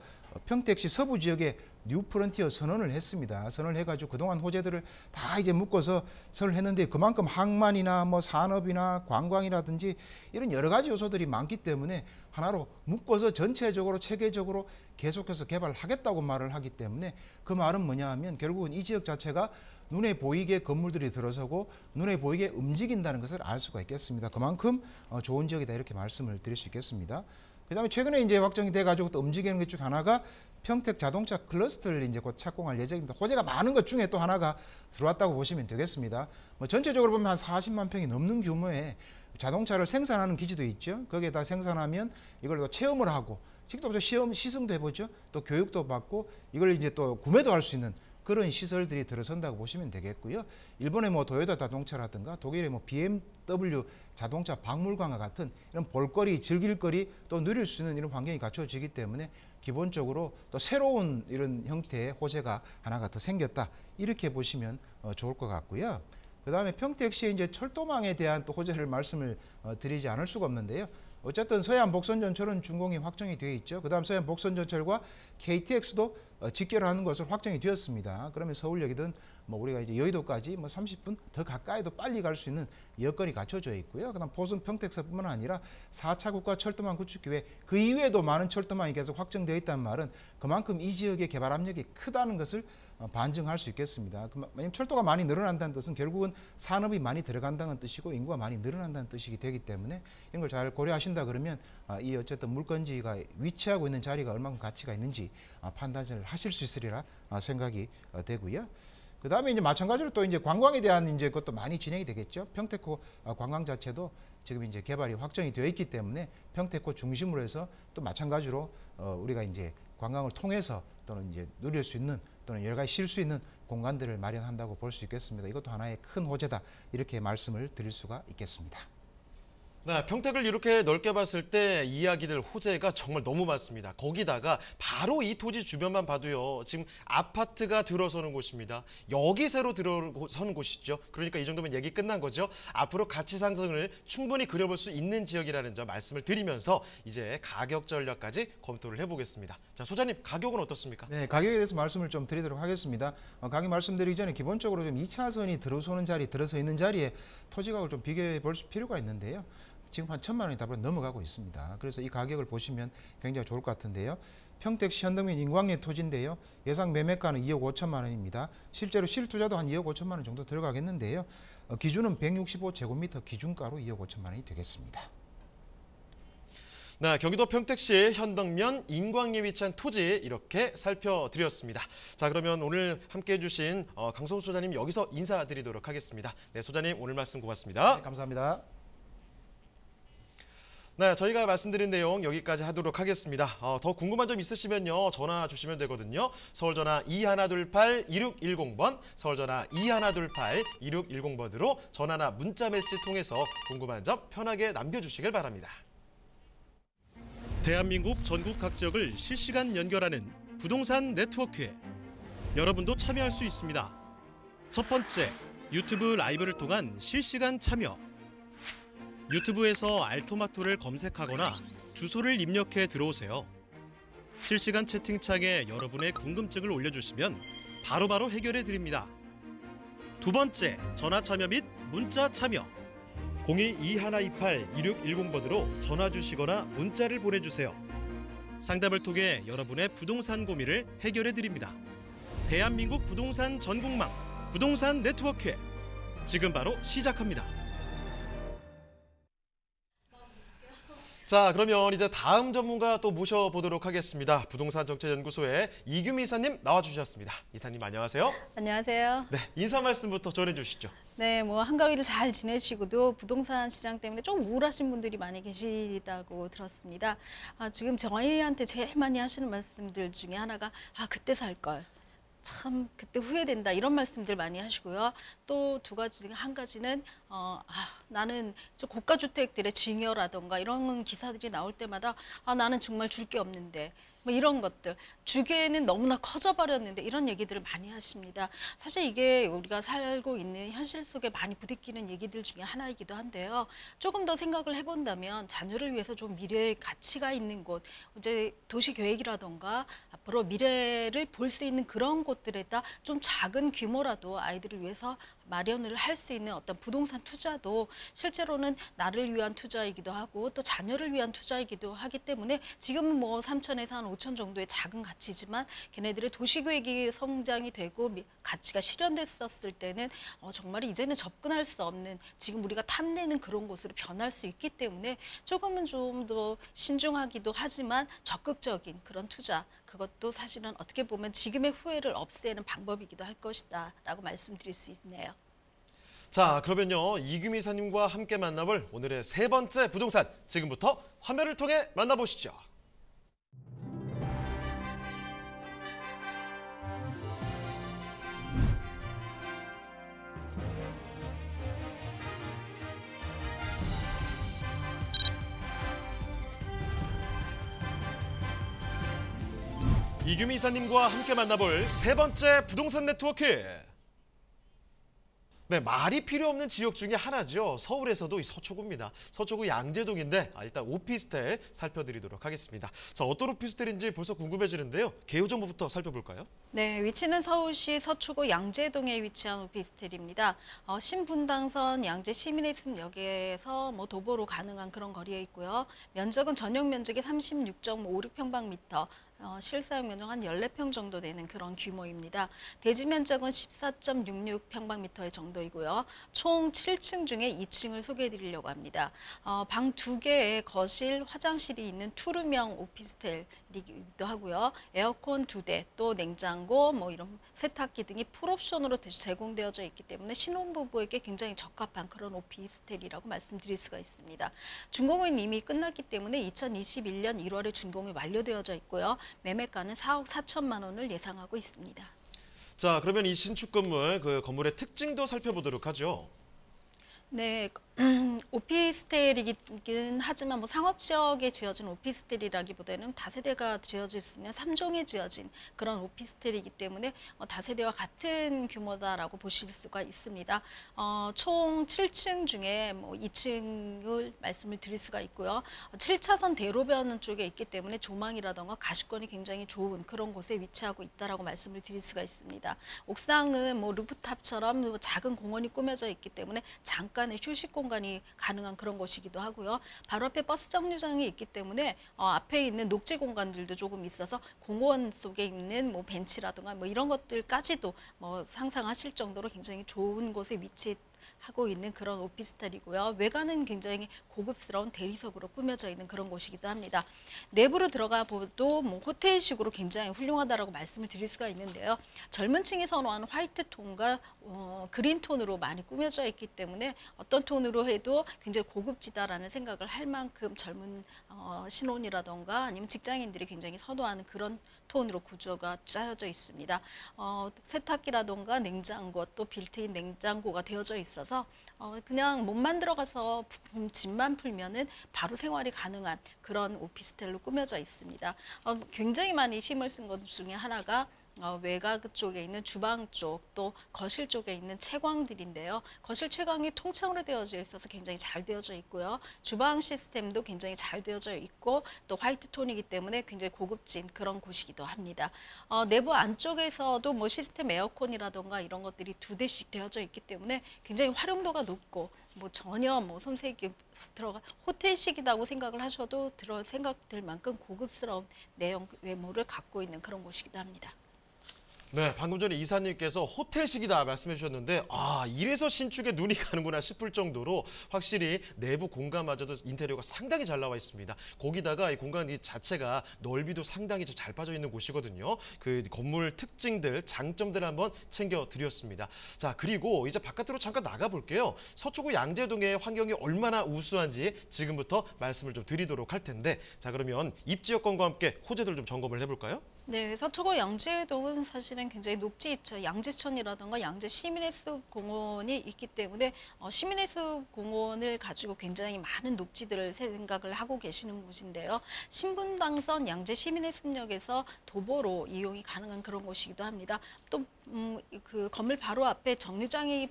평택시 서부 지역에 뉴 프론티어 선언을 했습니다. 선언을 해가지고 그동안 호재들을 다 이제 묶어서 선언을 했는데 그만큼 항만이나 뭐 산업이나 관광이라든지 이런 여러 가지 요소들이 많기 때문에 하나로 묶어서 전체적으로 체계적으로 계속해서 개발하겠다고 말을 하기 때문에 그 말은 뭐냐 하면 결국은 이 지역 자체가 눈에 보이게 건물들이 들어서고 눈에 보이게 움직인다는 것을 알 수가 있겠습니다. 그만큼 좋은 지역이다 이렇게 말씀을 드릴 수 있겠습니다. 그다음에 최근에 이제 확정이 돼가지고 또 움직이는 것 중 하나가 평택 자동차 클러스터를 이제 곧 착공할 예정입니다. 호재가 많은 것 중에 또 하나가 들어왔다고 보시면 되겠습니다. 뭐 전체적으로 보면 한 40만 평이 넘는 규모의 자동차를 생산하는 기지도 있죠. 거기에다 생산하면 이걸 또 체험을 하고 직접 시험 시승도 해보죠. 또 교육도 받고 이걸 이제 또 구매도 할 수 있는 그런 시설들이 들어선다고 보시면 되겠고요. 일본의 뭐 도요타 자동차라든가 독일의 뭐 BMW 자동차 박물관과 같은 이런 볼거리, 즐길거리 또 누릴 수 있는 이런 환경이 갖춰지기 때문에 기본적으로 또 새로운 이런 형태의 호재가 하나가 더 생겼다 이렇게 보시면 좋을 것 같고요. 그다음에 평택시의 이제 철도망에 대한 또 호재를 말씀을 드리지 않을 수가 없는데요. 어쨌든 서해안 복선전철은 준공이 확정이 되어 있죠. 그다음 서해안 복선전철과 KTX도 직결하는 것으로 확정이 되었습니다. 그러면 서울역이든 뭐 우리가 이제 여의도까지 뭐 30분 더 가까이도 빨리 갈 수 있는 여건이 갖춰져 있고요. 그다음 포승 평택서뿐만 아니라 4차 국가 철도망 구축 기획 그 이외에도 많은 철도망이 계속 확정되어 있다는 말은 그만큼 이 지역의 개발 압력이 크다는 것을 반증할 수 있겠습니다. 왜냐하면 철도가 많이 늘어난다는 뜻은 결국은 산업이 많이 들어간다는 뜻이고 인구가 많이 늘어난다는 뜻이 되기 때문에 이런 걸 잘 고려하신다 그러면 이 어쨌든 물건지가 위치하고 있는 자리가 얼마큼 가치가 있는지 판단을 하실 수 있으리라 생각이 되고요. 그 다음에 이제 마찬가지로 또 이제 관광에 대한 이제 그것도 많이 진행이 되겠죠. 평택호 관광 자체도 지금 이제 개발이 확정이 되어 있기 때문에 평택호 중심으로 해서 또 마찬가지로 우리가 이제 관광을 통해서 또는 이제 누릴 수 있는 또는 여러 가지 쉴 수 있는 공간들을 마련한다고 볼 수 있겠습니다. 이것도 하나의 큰 호재다 이렇게 말씀을 드릴 수가 있겠습니다. 네, 평택을 이렇게 넓게 봤을 때 이야기들 호재가 정말 너무 많습니다. 거기다가 바로 이 토지 주변만 봐도요. 지금 아파트가 들어서는 곳입니다. 여기 새로 들어서는 곳이죠. 그러니까 이 정도면 얘기 끝난 거죠. 앞으로 가치 상승을 충분히 그려볼 수 있는 지역이라는 점 말씀을 드리면서 이제 가격 전략까지 검토를 해보겠습니다. 자, 소장님 가격은 어떻습니까? 네, 가격에 대해서 말씀을 좀 드리도록 하겠습니다. 가격 말씀드리기 전에 기본적으로 좀 2차선이 들어서는 자리, 들어서 있는 자리에 토지 가격을 좀 비교해 볼 필요가 있는데요. 지금 한 1,000만 원이 다 넘어가고 있습니다. 그래서 이 가격을 보시면 굉장히 좋을 것 같은데요. 평택시 현덕면 인광리 토지인데요. 예상 매매가는 2억 5천만 원입니다. 실제로 실투자도 한 2억 5천만 원 정도 들어가겠는데요. 기준은 165제곱미터 기준가로 2억 5천만 원이 되겠습니다. 네, 경기도 평택시 현덕면 인광리에 위치한 토지 이렇게 살펴드렸습니다. 자, 그러면 오늘 함께해 주신 강성우 소장님 여기서 인사드리도록 하겠습니다. 네, 소장님 오늘 말씀 고맙습니다. 네, 감사합니다. 네, 저희가 말씀드린 내용 여기까지 하도록 하겠습니다. 더 궁금한 점 있으시면요. 전화 주시면 되거든요. 서울전화 2128-2610번, 서울전화 2128-2610번으로 전화나 문자 메시지 통해서 궁금한 점 편하게 남겨주시길 바랍니다. 대한민국 전국 각 지역을 실시간 연결하는 부동산 네트워크에 여러분도 참여할 수 있습니다. 첫 번째, 유튜브 라이브를 통한 실시간 참여. 유튜브에서 알토마토를 검색하거나 주소를 입력해 들어오세요. 실시간 채팅창에 여러분의 궁금증을 올려주시면 바로바로 해결해 드립니다. 두 번째, 전화 참여 및 문자 참여. 02-2128-2610번으로 전화 주시거나 문자를 보내주세요. 상담을 통해 여러분의 부동산 고민을 해결해 드립니다. 대한민국 부동산 전국망, 부동산 네트워크 지금 바로 시작합니다. 자, 그러면 이제 다음 전문가 또 모셔보도록 하겠습니다. 부동산 정책연구소의 이규미 이사님 나와주셨습니다. 이사님 안녕하세요. 안녕하세요. 네, 인사 말씀부터 전해주시죠. 네, 뭐 한가위를 잘 지내시고도 부동산 시장 때문에 좀 우울하신 분들이 많이 계시다고 들었습니다. 지금 저희한테 제일 많이 하시는 말씀들 중에 하나가 그때 살 걸. 참 그때 후회된다 이런 말씀들 많이 하시고요. 또 한 가지는 나는 저 고가 주택들의 증여라던가 이런 기사들이 나올 때마다 나는 정말 줄 게 없는데 뭐 이런 것들 주계는 너무나 커져버렸는데 이런 얘기들을 많이 하십니다. 사실 이게 우리가 살고 있는 현실 속에 많이 부딪히는 얘기들 중에 하나이기도 한데요. 조금 더 생각을 해본다면 자녀를 위해서 좀 미래의 가치가 있는 곳, 이제 도시 계획이라던가 앞으로 미래를 볼 수 있는 그런 곳들에다 좀 작은 규모라도 아이들을 위해서 마련을 할 수 있는 어떤 부동산 투자도 실제로는 나를 위한 투자이기도 하고 또 자녀를 위한 투자이기도 하기 때문에 지금은 뭐 3천에서 한 5천 정도의 작은 가치지만 걔네들의 도시계획이 성장이 되고 가치가 실현됐었을 때는 정말 이제는 접근할 수 없는 지금 우리가 탐내는 그런 곳으로 변할 수 있기 때문에 조금은 좀 더 신중하기도 하지만 적극적인 그런 투자 그것도 사실은 어떻게 보면 지금의 후회를 없애는 방법이기도 할 것이다 라고 말씀드릴 수 있네요. 자, 그러면요. 이규미 이사님과 함께 만나볼 오늘의 세 번째 부동산 지금부터 화면을 통해 만나보시죠. 이규미 이사님과 함께 만나볼 세 번째 부동산 네트워크. 네, 말이 필요 없는 지역 중에 하나죠. 서울에서도 이 서초구입니다. 서초구 양재동인데 일단 오피스텔 살펴드리도록 하겠습니다. 자, 어떤 오피스텔인지 벌써 궁금해지는데요. 개요 정보부터 살펴볼까요? 네, 위치는 서울시 서초구 양재동에 위치한 오피스텔입니다. 신분당선 양재 시민의 숲역에서 도보로 가능한 그런 거리에 있고요. 면적은 전용 면적이 36.56평방미터. 실사용 면적 한 14평 정도 되는 그런 규모입니다. 대지 면적은 14.66평방미터 정도이고요. 총 7층 중에 2층을 소개해 드리려고 합니다. 방 2개에 거실, 화장실이 있는 투룸형 오피스텔이기도 하고요. 에어컨 2대, 또 냉장고, 이런 세탁기 등이 풀옵션으로 제공되어져 있기 때문에 신혼부부에게 굉장히 적합한 그런 오피스텔이라고 말씀드릴 수가 있습니다. 준공은 이미 끝났기 때문에 2021년 1월에 준공이 완료되어져 있고요. 매매가는 4억 4천만 원을 예상하고 있습니다. 자, 그러면 이 신축 건물, 그 건물의 특징도 살펴보도록 하죠. 네, 오피스텔이긴 하지만 뭐 상업 지역에 지어진 오피스텔이라기보다는 다세대가 지어질 수 있는 3종에 지어진 그런 오피스텔이기 때문에 다세대와 같은 규모다라고 보실 수가 있습니다. 총 7층 중에 뭐 2층을 말씀을 드릴 수가 있고요. 7차선 대로변 쪽에 있기 때문에 조망이라던가 가시권이 굉장히 좋은 그런 곳에 위치하고 있다라고 말씀을 드릴 수가 있습니다. 옥상은 뭐 루프탑처럼 뭐 작은 공원이 꾸며져 있기 때문에 잠깐의 휴식 공간이 가능한 그런 곳이기도 하고요. 바로 앞에 버스 정류장이 있기 때문에 앞에 있는 녹지 공간들도 조금 있어서 공원 속에 있는 뭐 벤치라든가 뭐 이런 것들까지도 뭐 상상하실 정도로 굉장히 좋은 곳에 위치하고 있는 그런 오피스텔이고요. 외관은 굉장히 고급스러운 대리석으로 꾸며져 있는 그런 곳이기도 합니다. 내부로 들어가 봐도 뭐 호텔식으로 굉장히 훌륭하다라고 말씀을 드릴 수가 있는데요. 젊은 층이 선호하는 화이트 톤과 그린 톤으로 많이 꾸며져 있기 때문에 어떤 톤으로 해도 굉장히 고급지다라는 생각을 할 만큼 젊은 신혼이라던가 아니면 직장인들이 굉장히 선호하는 그런 톤으로 구조가 짜여져 있습니다. 세탁기라던가 냉장고 또 빌트인 냉장고가 되어져 있어서 그냥 몸만 들어가서 짐만 풀면은 바로 생활이 가능한 그런 오피스텔로 꾸며져 있습니다. 굉장히 많이 힘을 쓴 것 중에 하나가 외곽 쪽에 있는 주방 쪽 또 거실 쪽에 있는 채광들인데요. 거실 채광이 통창으로 되어져 있어서 굉장히 잘 되어져 있고요. 주방 시스템도 굉장히 잘 되어져 있고 또 화이트 톤이기 때문에 굉장히 고급진 그런 곳이기도 합니다. 내부 안쪽에서도 뭐 시스템 에어컨이라던가 이런 것들이 2대씩 되어져 있기 때문에 굉장히 활용도가 높고 뭐 전혀 뭐 손색이 들어가 호텔식이라고 생각을 하셔도 생각될 만큼 고급스러운 내용 외모를 갖고 있는 그런 곳이기도 합니다. 네, 방금 전에 이사님께서 호텔식이다 말씀해 주셨는데 이래서 신축에 눈이 가는구나 싶을 정도로 확실히 내부 공간마저도 인테리어가 상당히 잘 나와 있습니다. 거기다가 이 공간 자체가 넓이도 상당히 좀 잘 빠져 있는 곳이거든요. 그 건물 특징들, 장점들 한번 챙겨 드렸습니다. 자, 그리고 이제 바깥으로 잠깐 나가 볼게요. 서초구 양재동의 환경이 얼마나 우수한지 지금부터 말씀을 좀 드리도록 할 텐데, 자, 그러면 입지 여건과 함께 호재들 좀 점검을 해볼까요? 네, 서초구 양재동은 사실은 굉장히 녹지 있죠. 양재천이라든가 양재 시민해수공원이 있기 때문에 시민해수공원을 가지고 굉장히 많은 녹지들을 생각을 하고 계시는 곳인데요. 신분당선 양재 시민해수역에서 도보로 이용이 가능한 그런 곳이기도 합니다. 또 그 건물 바로 앞에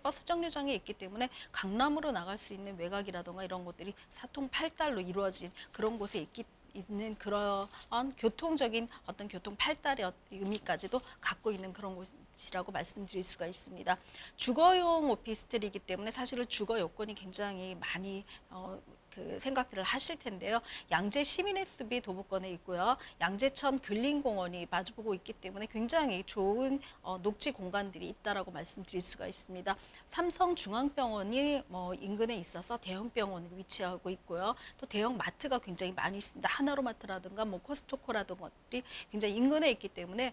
버스 정류장이 있기 때문에 강남으로 나갈 수 있는 외곽이라든가 이런 것들이 사통팔달로 이루어진 그런 곳에 있는 그런 교통적인 어떤 교통 발달의 의미까지도 갖고 있는 그런 곳이라고 말씀드릴 수가 있습니다. 주거용 오피스텔이기 때문에 사실은 주거 요건이 굉장히 많이 생각들을 하실 텐데요. 양재 시민의 숲이 도보권에 있고요. 양재천 근린공원이 마주보고 있기 때문에 굉장히 좋은 녹지 공간들이 있다라고 말씀드릴 수가 있습니다. 삼성중앙병원이 인근에 있어서 대형 병원으로 위치하고 있고요. 또 대형 마트가 굉장히 많이 있습니다. 하나로마트라든가 코스트코라든가 것들이 굉장히 인근에 있기 때문에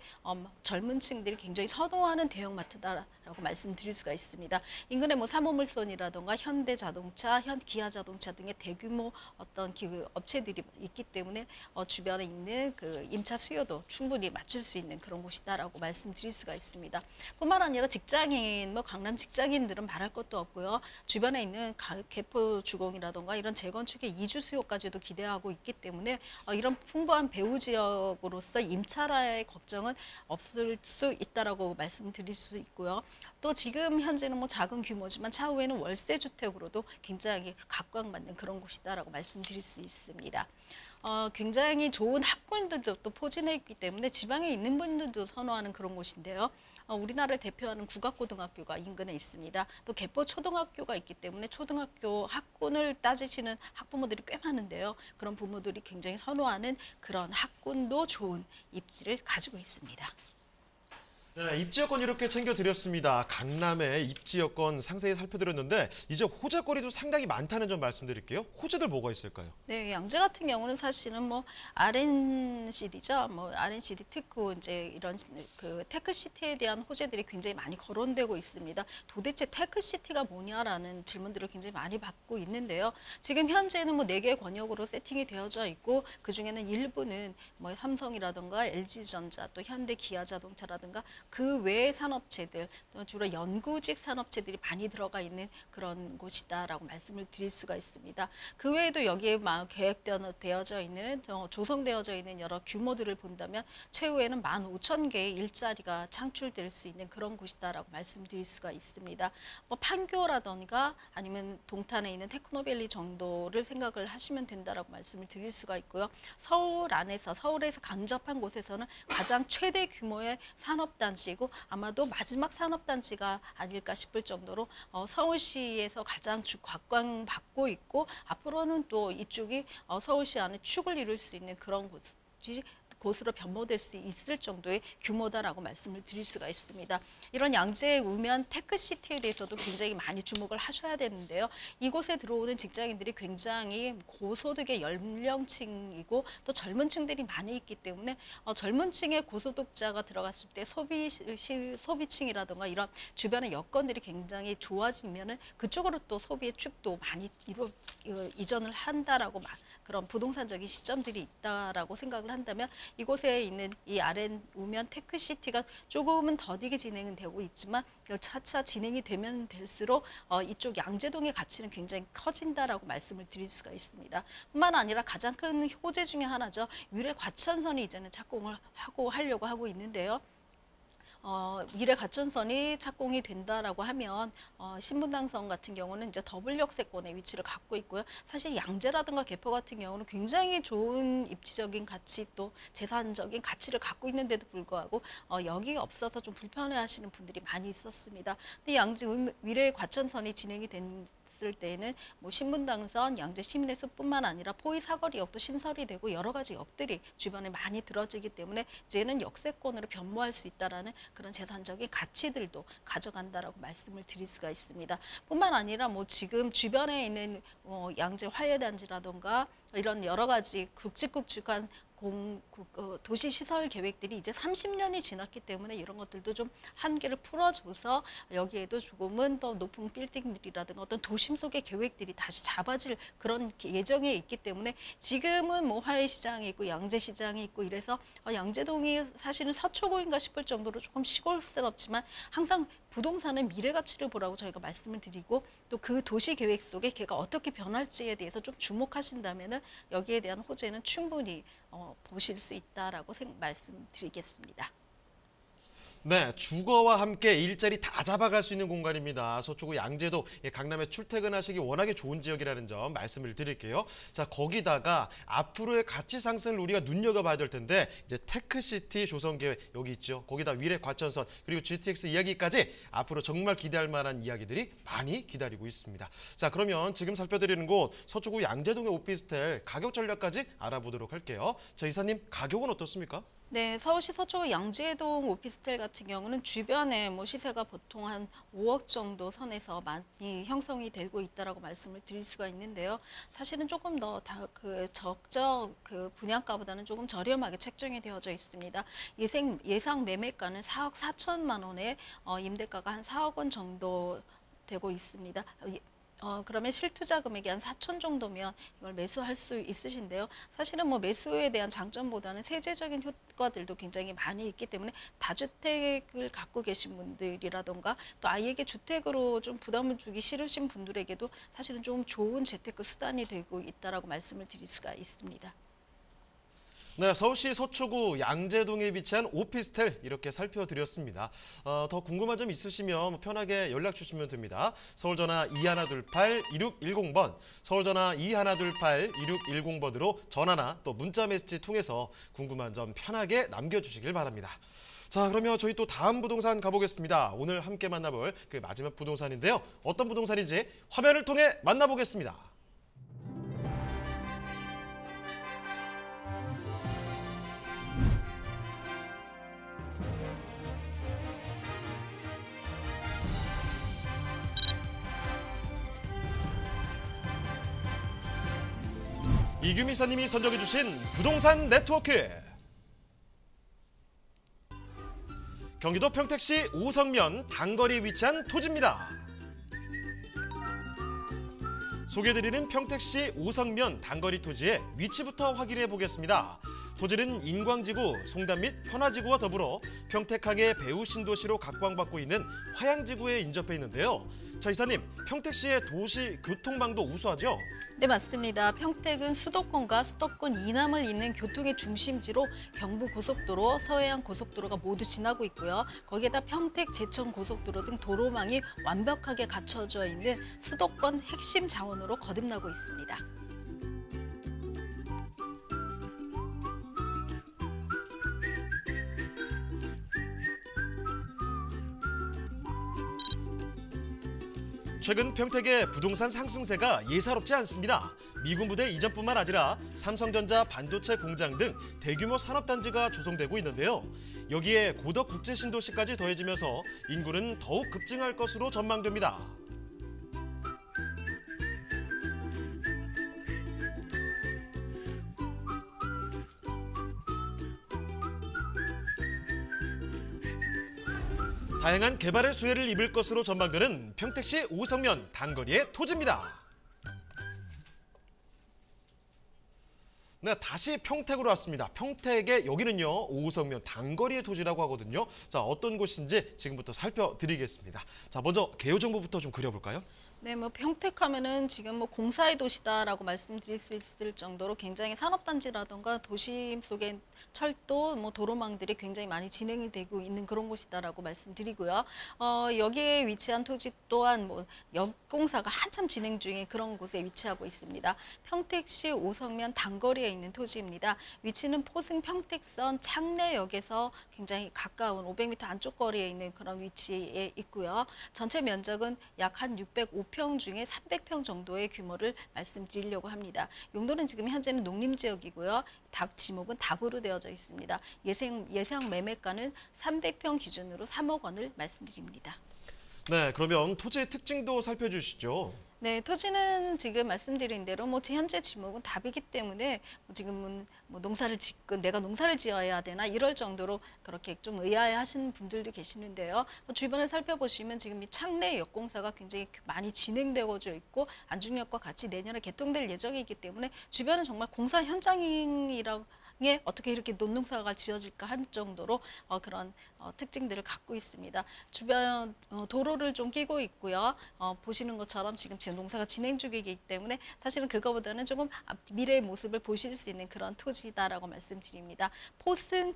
젊은 층들이 굉장히 선호하는 대형 마트다라고 말씀드릴 수가 있습니다. 인근에 사모물선이라든가 현대자동차, 기아자동차 등의 대규모 어떤 업체들이 있기 때문에 주변에 있는 그 임차 수요도 충분히 맞출 수 있는 그런 곳이다라고 말씀드릴 수가 있습니다. 뿐만 아니라 직장인, 강남 직장인들은 말할 것도 없고요. 주변에 있는 개포주공이라든가 이런 재건축의 이주 수요까지도 기대하고 있기 때문에 이런 풍부한 배후 지역으로서 임차라의 걱정은 없을 수 있다라고 말씀드릴 수 있고요. 또 지금 현재는 작은 규모지만 차후에는 월세 주택으로도 굉장히 각광받는 그런 곳이다라고 말씀드릴 수 있습니다. 굉장히 좋은 학군들도 또 포진해 있기 때문에 지방에 있는 분들도 선호하는 그런 곳인데요. 우리나라를 대표하는 국악고등학교가 인근에 있습니다. 또 개포초등학교가 있기 때문에 초등학교 학군을 따지시는 학부모들이 꽤 많은데요. 그런 부모들이 굉장히 선호하는 그런 학군도 좋은 입지를 가지고 있습니다. 네, 입지 여건 이렇게 챙겨드렸습니다. 강남의 입지 여건 상세히 살펴드렸는데 이제 호재거리도 상당히 많다는 점 말씀드릴게요. 호재들 뭐가 있을까요? 네, 양재 같은 경우는 사실은 RNCD죠. RNCD 특구 이제 이런 그 테크시티에 대한 호재들이 굉장히 많이 거론되고 있습니다. 도대체 테크시티가 뭐냐라는 질문들을 굉장히 많이 받고 있는데요. 지금 현재는 4개의 권역으로 세팅이 되어져 있고 그 중에는 일부는 삼성이라든가 LG전자 또 현대 기아자동차라든가 그 외의 산업체들, 또 주로 연구직 산업체들이 많이 들어가 있는 그런 곳이다라고 말씀을 드릴 수가 있습니다. 그 외에도 여기에 계획되어져 있는, 조성되어져 있는 여러 규모들을 본다면 최후에는 15,000개의 일자리가 창출될 수 있는 그런 곳이다라고 말씀드릴 수가 있습니다. 뭐 판교라던가 아니면 동탄에 있는 테크노밸리 정도를 생각을 하시면 된다라고 말씀을 드릴 수가 있고요. 서울에서 근접한 곳에서는 가장 최대 규모의 산업단지이고 아마도 마지막 산업단지가 아닐까 싶을 정도로 서울시에서 가장 각광받고 있고 앞으로는 또 이쪽이 서울시 안에 축을 이룰 수 있는 그런 곳으로 변모될 수 있을 정도의 규모다라고 말씀을 드릴 수가 있습니다. 이런 양재 우면 테크시티에 대해서도 굉장히 많이 주목을 하셔야 되는데요. 이곳에 들어오는 직장인들이 굉장히 고소득의 연령층이고 또 젊은 층들이 많이 있기 때문에 젊은 층의 고소득자가 들어갔을 때 소비층이라든가 이런 주변의 여건들이 굉장히 좋아지면은 그쪽으로 또 소비의 축도 많이 이전을 한다라고 그런 부동산적인 시점들이 있다라고 생각을 한다면 이곳에 있는 이 RM 우면 테크시티가 조금은 더디게 진행은 되고 있지만 차차 진행이 되면 될수록 이쪽 양재동의 가치는 굉장히 커진다라고 말씀을 드릴 수가 있습니다. 뿐만 아니라 가장 큰 호재 중에 하나죠. 위례 과천선이 이제는 착공을 하려고 하고 있는데요. 미래 가천선이 착공이 된다라고 하면 신분당선 같은 경우는 이제 더블 역세권의 위치를 갖고 있고요. 사실 양재라든가 개포 같은 경우는 굉장히 좋은 입지적인 가치 또 재산적인 가치를 갖고 있는데도 불구하고 여기가 없어서 좀 불편해하시는 분들이 많이 있었습니다. 근데 양재 미래 과천선이 진행이 됐을 때에는 뭐 신분당선, 양재 시민의 숲뿐만 아니라 포의 사거리역도 신설이 되고 여러 가지 역들이 주변에 많이 들어지기 때문에 이제는 역세권으로 변모할 수 있다라는 그런 재산적인 가치들도 가져간다라고 말씀을 드릴 수가 있습니다. 뿐만 아니라 뭐 지금 주변에 있는 양재 화훼단지라던가 이런 여러 가지 굵직굵직한 도시 시설 계획들이 이제 30년이 지났기 때문에 이런 것들도 좀 한계를 풀어줘서 여기에도 조금은 더 높은 빌딩들이라든가 어떤 도심 속의 계획들이 다시 잡아질 그런 예정에 있기 때문에 지금은 뭐 화훼시장이 있고 양재시장이 있고 이래서 양재동이 사실은 서초구인가 싶을 정도로 조금 시골스럽지만 항상 부동산은 미래 가치를 보라고 저희가 말씀을 드리고 또 그 도시 계획 속에 걔가 어떻게 변할지에 대해서 좀 주목하신다면은 여기에 대한 호재는 충분히 보실 수 있다라고 말씀드리겠습니다. 네, 주거와 함께 일자리 다 잡아갈 수 있는 공간입니다. 서초구 양재도 강남에 출퇴근하시기 워낙에 좋은 지역이라는 점 말씀을 드릴게요. 자, 거기다가 앞으로의 가치 상승을 우리가 눈여겨봐야 될 텐데 이제 테크시티 조성 계획 여기 있죠. 거기다 위례 과천선 그리고 GTX 이야기까지 앞으로 정말 기대할 만한 이야기들이 많이 기다리고 있습니다. 자, 그러면 지금 살펴드리는 곳 서초구 양재동의 오피스텔 가격 전략까지 알아보도록 할게요. 자, 이사님 가격은 어떻습니까? 네, 서울시 서초구 양재동 오피스텔 같은 경우는 주변에 뭐 시세가 보통 한 5억 정도 선에서 많이 형성이 되고 있다라고 말씀을 드릴 수가 있는데요. 사실은 조금 더 적정 분양가보다는 조금 저렴하게 책정이 되어져 있습니다. 예상 매매가는 4억 4천만 원에 임대가가 한 4억 원 정도 되고 있습니다. 그러면 실투자 금액이 한 4천 정도면 이걸 매수할 수 있으신데요. 사실은 뭐 매수에 대한 장점보다는 세제적인 효과들도 굉장히 많이 있기 때문에 다주택을 갖고 계신 분들이라던가 또 아이에게 주택으로 좀 부담을 주기 싫으신 분들에게도 사실은 좀 좋은 재테크 수단이 되고 있다라고 말씀을 드릴 수가 있습니다. 네, 서울시 서초구 양재동에 위치한 오피스텔 이렇게 살펴드렸습니다. 더 궁금한 점 있으시면 편하게 연락 주시면 됩니다. 서울전화 2128-2610번, 서울전화 2128-2610번으로 전화나 또 문자 메시지 통해서 궁금한 점 편하게 남겨주시길 바랍니다. 자, 그러면 저희 또 다음 부동산 가보겠습니다. 오늘 함께 만나볼 그 마지막 부동산인데요. 어떤 부동산인지 화면을 통해 만나보겠습니다. 이규미 이사님이 선정해주신 부동산 네트워크. 경기도 평택시 오성면 단거리에 위치한 토지입니다. 소개해드리는 평택시 오성면 단거리 토지의 위치부터 확인해 보겠습니다. 토지는 인광지구, 송담 및 현화지구와 더불어 평택항의 배후 신도시로 각광받고 있는 화양지구에 인접해 있는데요. 자, 이사님, 평택시의 도시 교통망도 우수하죠? 네, 맞습니다. 평택은 수도권과 수도권 이남을 잇는 교통의 중심지로 경부고속도로, 서해안 고속도로가 모두 지나고 있고요. 거기에다 평택, 제천 고속도로 등 도로망이 완벽하게 갖춰져 있는 수도권 핵심 자원으로 거듭나고 있습니다. 최근 평택의 부동산 상승세가 예사롭지 않습니다. 미군 부대 이전뿐만 아니라 삼성전자 반도체 공장 등 대규모 산업단지가 조성되고 있는데요. 여기에 고덕 국제신도시까지 더해지면서 인구는 더욱 급증할 것으로 전망됩니다. 다양한 개발의 수혜를 입을 것으로 전망되는 평택시 오성면 단거리의 토지입니다. 네, 다시 평택으로 왔습니다. 평택의 여기는요, 오성면 단거리의 토지라고 하거든요. 자, 어떤 곳인지 지금부터 살펴드리겠습니다. 자, 먼저 개요 정보부터 좀 그려볼까요? 네, 뭐 평택하면은 지금 뭐 공사의 도시다라고 말씀드릴 수 있을 정도로 굉장히 산업단지라던가 도심 속의 철도, 뭐 도로망들이 굉장히 많이 진행이 되고 있는 그런 곳이다라고 말씀드리고요. 여기에 위치한 토지 또한 뭐 역공사가 한참 진행 중인 그런 곳에 위치하고 있습니다. 평택시 오성면 단거리에 있는 토지입니다. 위치는 포승 평택선 창내역에서 굉장히 가까운 500m 안쪽 거리에 있는 그런 위치에 있고요. 전체 면적은 약 한 605평 중에 300평 정도의 규모를 말씀드리려고 합니다. 용도는 지금 현재는 농림지역이고요. 지목은 답으로 되어져 있습니다. 예상 매매가는 300평 기준으로 3억 원을 말씀드립니다. 네, 그러면 토지의 특징도 살펴주시죠. 네, 토지는 지금 말씀드린 대로 뭐 현재 지목은 답이기 때문에 지금은 뭐 농사를 짓고 내가 농사를 지어야 되나 이럴 정도로 그렇게 좀 의아해하시는 분들도 계시는데요. 주변을 살펴보시면 지금 이 창내 역공사가 굉장히 많이 진행되고 있고 안중역과 같이 내년에 개통될 예정이기 때문에 주변은 정말 공사 현장이라고 어떻게 이렇게 논농사가 지어질까 할 정도로 그런 특징들을 갖고 있습니다. 주변 도로를 좀 끼고 있고요. 보시는 것처럼 지금 농사가 진행 중이기 때문에 사실은 그거보다는 조금 미래의 모습을 보실 수 있는 그런 토지다라고 말씀드립니다. 포승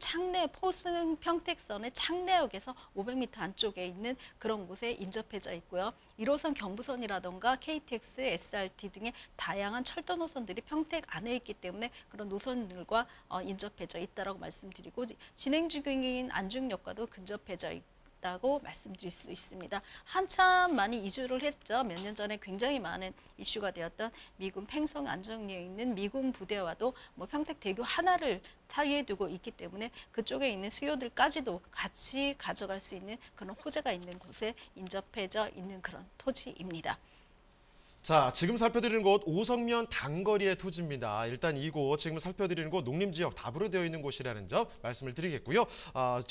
평택선의 창내역에서 500m 안쪽에 있는 그런 곳에 인접해져 있고요. 1호선 경부선이라던가 KTX, SRT 등의 다양한 철도 노선들이 평택 안에 있기 때문에 그런 노선들과 인접해져 있다라고 말씀드리고 진행 중인 안중역과도 근접해져 있다고 말씀드릴 수 있습니다. 한참 많이 이주를 했죠. 몇 년 전에 굉장히 많은 이슈가 되었던 미군 팽성 안정리에 있는 미군 부대와도 뭐 평택대교 하나를 사이에 두고 있기 때문에 그쪽에 있는 수요들까지도 같이 가져갈 수 있는 그런 호재가 있는 곳에 인접해져 있는 그런 토지입니다. 자, 지금 살펴드리는 곳 오성면 단거리의 토지입니다. 일단 이곳 지금 살펴드리는 곳 농림지역 답으로 되어 있는 곳이라는 점 말씀을 드리겠고요.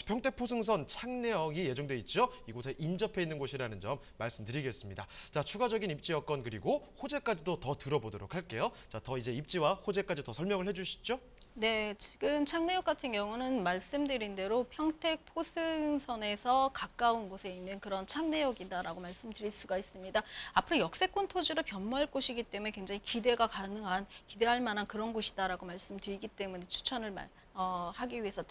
평택포승선 창내역이 예정돼 있죠. 이곳에 인접해 있는 곳이라는 점 말씀드리겠습니다. 자, 추가적인 입지 여건 그리고 호재까지도 더 들어보도록 할게요. 자, 더 이제 입지와 호재까지 더 설명을 해주시죠. 네, 지금 창내역 같은 경우는 말씀드린 대로 평택 포승선에서 가까운 곳에 있는 그런 창내역이다라고 말씀드릴 수가 있습니다. 앞으로 역세권 토지로 변모할 곳이기 때문에 굉장히 기대할 만한 그런 곳이다라고 말씀드리기 때문에 추천을 하기 위해서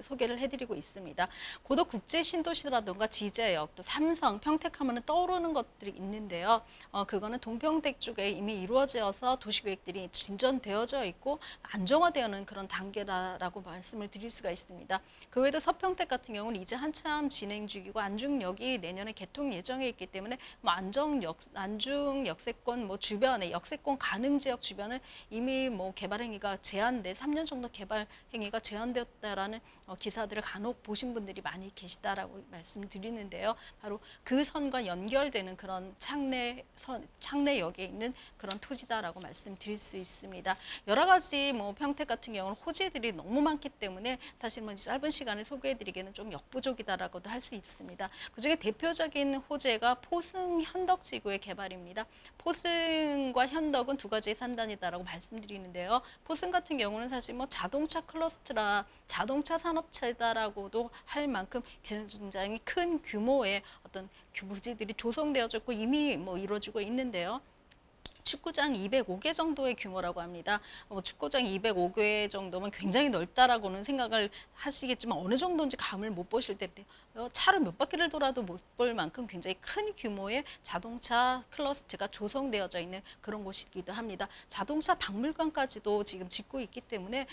소개를 해드리고 있습니다. 고덕 국제신도시라던가 지제역, 또 삼성, 평택하면 떠오르는 것들이 있는데요. 그거는 동평택 쪽에 이미 이루어져서 도시계획들이 진전되어져 있고 안정화되는 그런 단계라고 말씀을 드릴 수가 있습니다. 그 외에도 서평택 같은 경우는 이제 한참 진행 중이고 안중역이 내년에 개통 예정에 있기 때문에 뭐 안중 역세권 주변에 역세권 가능 지역 주변은 이미 뭐 개발 행위가 제한돼 3년 정도 개발 행위가 제한되었다. 있다라는 기사들을 간혹 보신 분들이 많이 계시다라고 말씀드리는데요. 바로 그 선과 연결되는 그런 창내역에 있는 그런 토지다라고 말씀드릴 수 있습니다. 여러 가지 뭐 평택 같은 경우는 호재들이 너무 많기 때문에 사실 뭐 짧은 시간에 소개해드리기는 좀 역부족이다라고도 할 수 있습니다. 그중에 대표적인 호재가 포승 현덕 지구의 개발입니다. 포승과 현덕은 두 가지의 산단이다라고 말씀드리는데요. 포승 같은 경우는 사실 뭐 자동차 클러스터라 자동차 산업체다라고도 할 만큼 굉장히 큰 규모의 어떤 부지들이 조성되어져 있고 이미 뭐 이루어지고 있는데요. 축구장 205개 정도의 규모라고 합니다. 축구장 205개 정도면 굉장히 넓다라고는 생각을 하시겠지만 어느 정도인지 감을 못 보실 텐데 차로 몇 바퀴를 돌아도 못 볼 만큼 굉장히 큰 규모의 자동차 클러스터가 조성되어져 있는 그런 곳이기도 합니다. 자동차 박물관까지도 지금 짓고 있기 때문에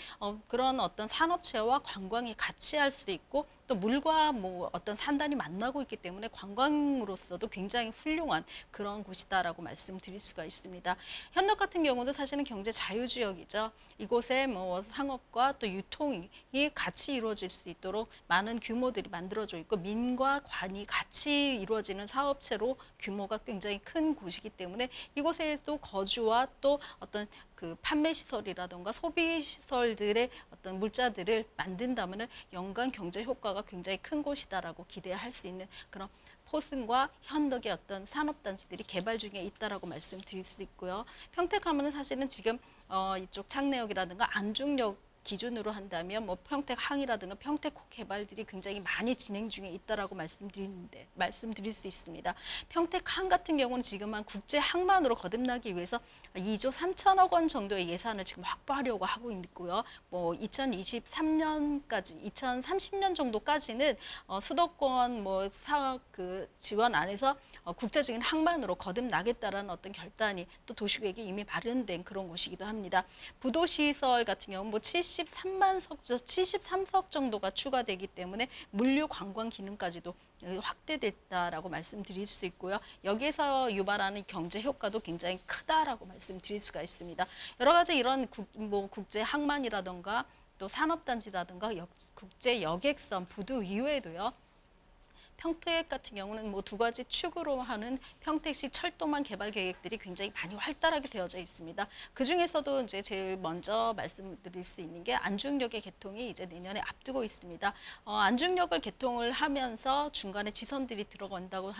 그런 어떤 산업체와 관광이 같이 할 수 있고 또 물과 뭐 어떤 산단이 만나고 있기 때문에 관광으로서도 굉장히 훌륭한 그런 곳이다라고 말씀드릴 수가 있습니다. 현덕 같은 경우도 사실은 경제 자유지역이죠. 이곳에 뭐 상업과 또 유통이 같이 이루어질 수 있도록 많은 규모들이 만들어져 있고 민과 관이 같이 이루어지는 사업체로 규모가 굉장히 큰 곳이기 때문에 이곳에도 거주와 또 어떤 그 판매 시설이라던가 소비 시설들의 어떤 물자들을 만든다면 연간 경제 효과가 굉장히 큰 곳이다라고 기대할 수 있는 그런 포승과 현덕의 어떤 산업단지들이 개발 중에 있다라고 말씀드릴 수 있고요. 평택하면은 사실은 지금 이쪽 창내역이라든가 안중역 기준으로 한다면 뭐 평택항이라든가 평택호 개발들이 굉장히 많이 진행 중에 있다라고 말씀드릴 수 있습니다. 평택항 같은 경우는 지금 한 국제항만으로 거듭나기 위해서 2조 3천억 원 정도의 예산을 지금 확보하려고 하고 있고요. 뭐 2023년까지 2030년 정도까지는 수도권 뭐 그 지원 안에서 국제적인 항만으로 거듭나겠다라는 어떤 결단이 또 도시계획에 이미 마련된 그런 곳이기도 합니다. 부도시설 같은 경우는 뭐 73석 정도가 추가되기 때문에 물류 관광 기능까지도 확대됐다라고 말씀드릴 수 있고요. 여기에서 유발하는 경제 효과도 굉장히 크다라고 말씀드릴 수가 있습니다. 여러 가지 이런 국제 항만이라든가 또 산업단지라든가 국제 여객선 부두 이외에도요. 평택 같은 경우는 뭐 두 가지 축으로 하는 평택시 철도망 개발 계획들이 굉장히 많이 활달하게 되어져 있습니다. 그 중에서도 이제 제일 먼저 말씀드릴 수 있는 게 안중역의 개통이 이제 내년에 앞두고 있습니다. 안중역을 개통을 하면서 중간에 지선들이 들어간다고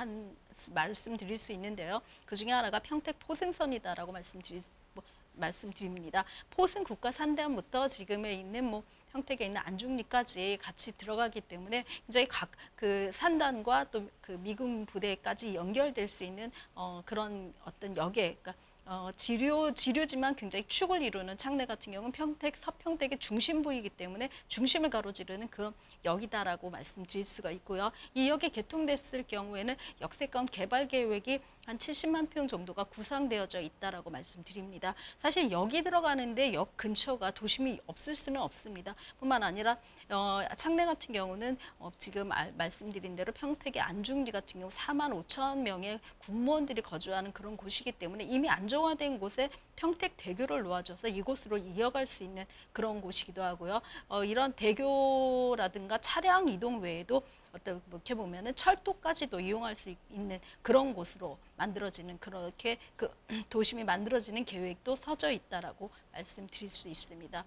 말씀드릴 수 있는데요. 그 중에 하나가 평택 포승선이다라고 말씀드립니다. 포승 국가산대함부터 지금에 있는 뭐 평택에 있는 안중리까지 같이 들어가기 때문에 굉장히 각 그 산단과 또 그 미군 부대까지 연결될 수 있는 그런 어떤 역에 그러니까 지류지만 굉장히 축을 이루는 창내 같은 경우는 평택, 서평택의 중심부이기 때문에 중심을 가로지르는 그런 역이다라고 말씀드릴 수가 있고요. 이 역이 개통됐을 경우에는 역세권 개발 계획이 한 70만 평 정도가 구상되어져 있다라고 말씀드립니다. 사실 여기 들어가는데 역 근처가 도심이 없을 수는 없습니다. 뿐만 아니라 창내 같은 경우는 지금 말씀드린 대로 평택의 안중리 같은 경우 4만 5천 명의 군무원들이 거주하는 그런 곳이기 때문에 이미 안정화된 곳에 평택대교를 놓아줘서 이곳으로 이어갈 수 있는 그런 곳이기도 하고요. 이런 대교라든가 차량 이동 외에도 어떻게 보면은 철도까지도 이용할 수 있는 그런 곳으로 만들어지는 그렇게 그 도심이 만들어지는 계획도 서져 있다라고 말씀드릴 수 있습니다.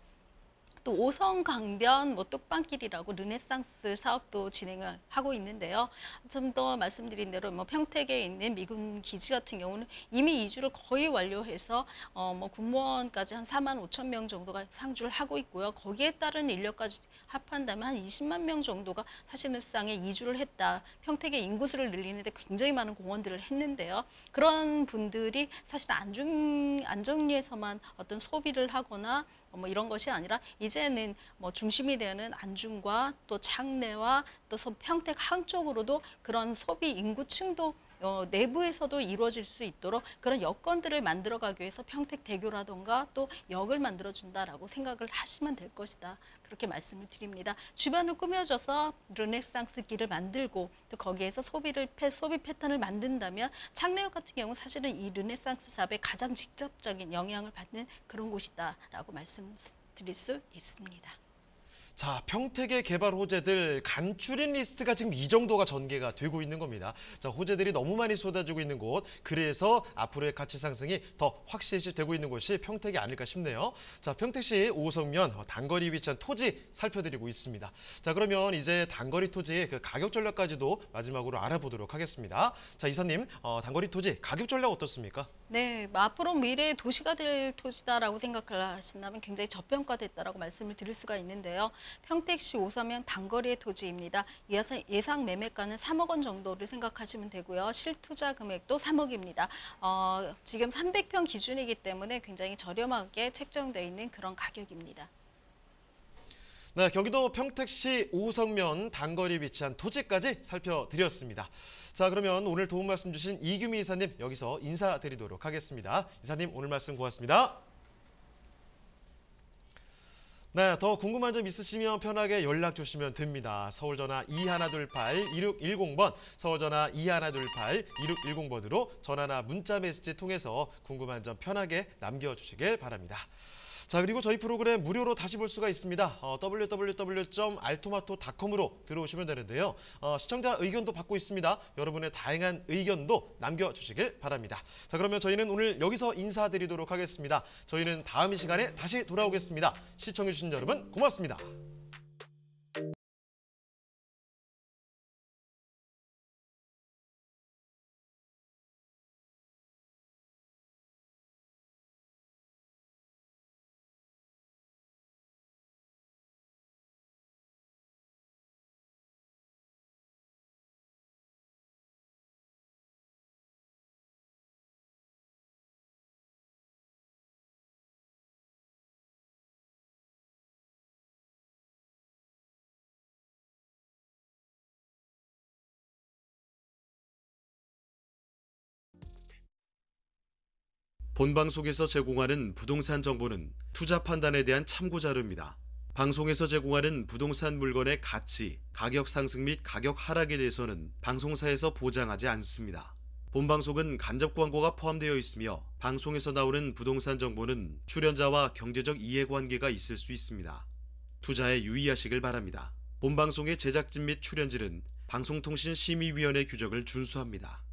또 오성 강변 뭐 뚝방길이라고 르네상스 사업도 진행을 하고 있는데요. 좀 더 말씀드린 대로 뭐 평택에 있는 미군 기지 같은 경우는 이미 이주를 거의 완료해서 뭐 군무원까지 한 4만 5천 명 정도가 상주를 하고 있고요. 거기에 따른 인력까지 합한다면 한 20만 명 정도가 사실상에 이주를 했다. 평택의 인구수를 늘리는데 굉장히 많은 공헌들을 했는데요. 그런 분들이 사실 안정리에서만 어떤 소비를 하거나 뭐 이런 것이 아니라 이제는 뭐 중심이 되는 안중과 또 창내와 또 평택 항 쪽으로도 그런 소비 인구층도 내부에서도 이루어질 수 있도록 그런 여건들을 만들어가기 위해서 평택대교라던가 또 역을 만들어준다라고 생각을 하시면 될 것이다. 그렇게 말씀을 드립니다. 주변을 꾸며줘서 르네상스 길을 만들고 또 거기에서 소비 패턴을 만든다면 창내역 같은 경우 사실은 이 르네상스 사업에 가장 직접적인 영향을 받는 그런 곳이다라고 말씀드릴 수 있습니다. 자, 평택의 개발 호재들 간추린 리스트가 지금 이 정도가 전개가 되고 있는 겁니다. 자, 호재들이 너무 많이 쏟아지고 있는 곳, 그래서 앞으로의 가치 상승이 더 확실시 되고 있는 곳이 평택이 아닐까 싶네요. 자, 평택시 오성면 단거리 위치한 토지 살펴드리고 있습니다. 자, 그러면 이제 단거리 토지 그 가격 전략까지도 마지막으로 알아보도록 하겠습니다. 자, 이사님, 단거리 토지 가격 전략 어떻습니까? 네, 앞으로 미래의 도시가 될 토지다라고 생각하신다면 굉장히 저평가됐다라고 말씀을 드릴 수가 있는데요. 평택시 오서면 단거리의 토지입니다. 예상 매매가는 3억 원 정도를 생각하시면 되고요. 실투자 금액도 3억입니다. 지금 300평 기준이기 때문에 굉장히 저렴하게 책정되어 있는 그런 가격입니다. 네, 경기도 평택시 오성면 단거리 위치한 토지까지 살펴드렸습니다. 자, 그러면 오늘 도움 말씀 주신 이규미 이사님 여기서 인사드리도록 하겠습니다. 이사님 오늘 말씀 고맙습니다. 네, 더 궁금한 점 있으시면 편하게 연락 주시면 됩니다. 서울전화 2128-2610번, 서울전화 2128-2610번으로 전화나 문자 메시지 통해서 궁금한 점 편하게 남겨주시길 바랍니다. 자, 그리고 저희 프로그램 무료로 다시 볼 수가 있습니다. www.altomato.com으로 들어오시면 되는데요. 시청자 의견도 받고 있습니다. 여러분의 다양한 의견도 남겨주시길 바랍니다. 자, 그러면 저희는 오늘 여기서 인사드리도록 하겠습니다. 저희는 다음 시간에 다시 돌아오겠습니다. 시청해주신 여러분 고맙습니다. 본방송에서 제공하는 부동산 정보는 투자 판단에 대한 참고 자료입니다. 방송에서 제공하는 부동산 물건의 가치, 가격 상승 및 가격 하락에 대해서는 방송사에서 보장하지 않습니다. 본방송은 간접 광고가 포함되어 있으며 방송에서 나오는 부동산 정보는 출연자와 경제적 이해관계가 있을 수 있습니다. 투자에 유의하시길 바랍니다. 본방송의 제작진 및 출연진은 방송통신심의위원회 규정을 준수합니다.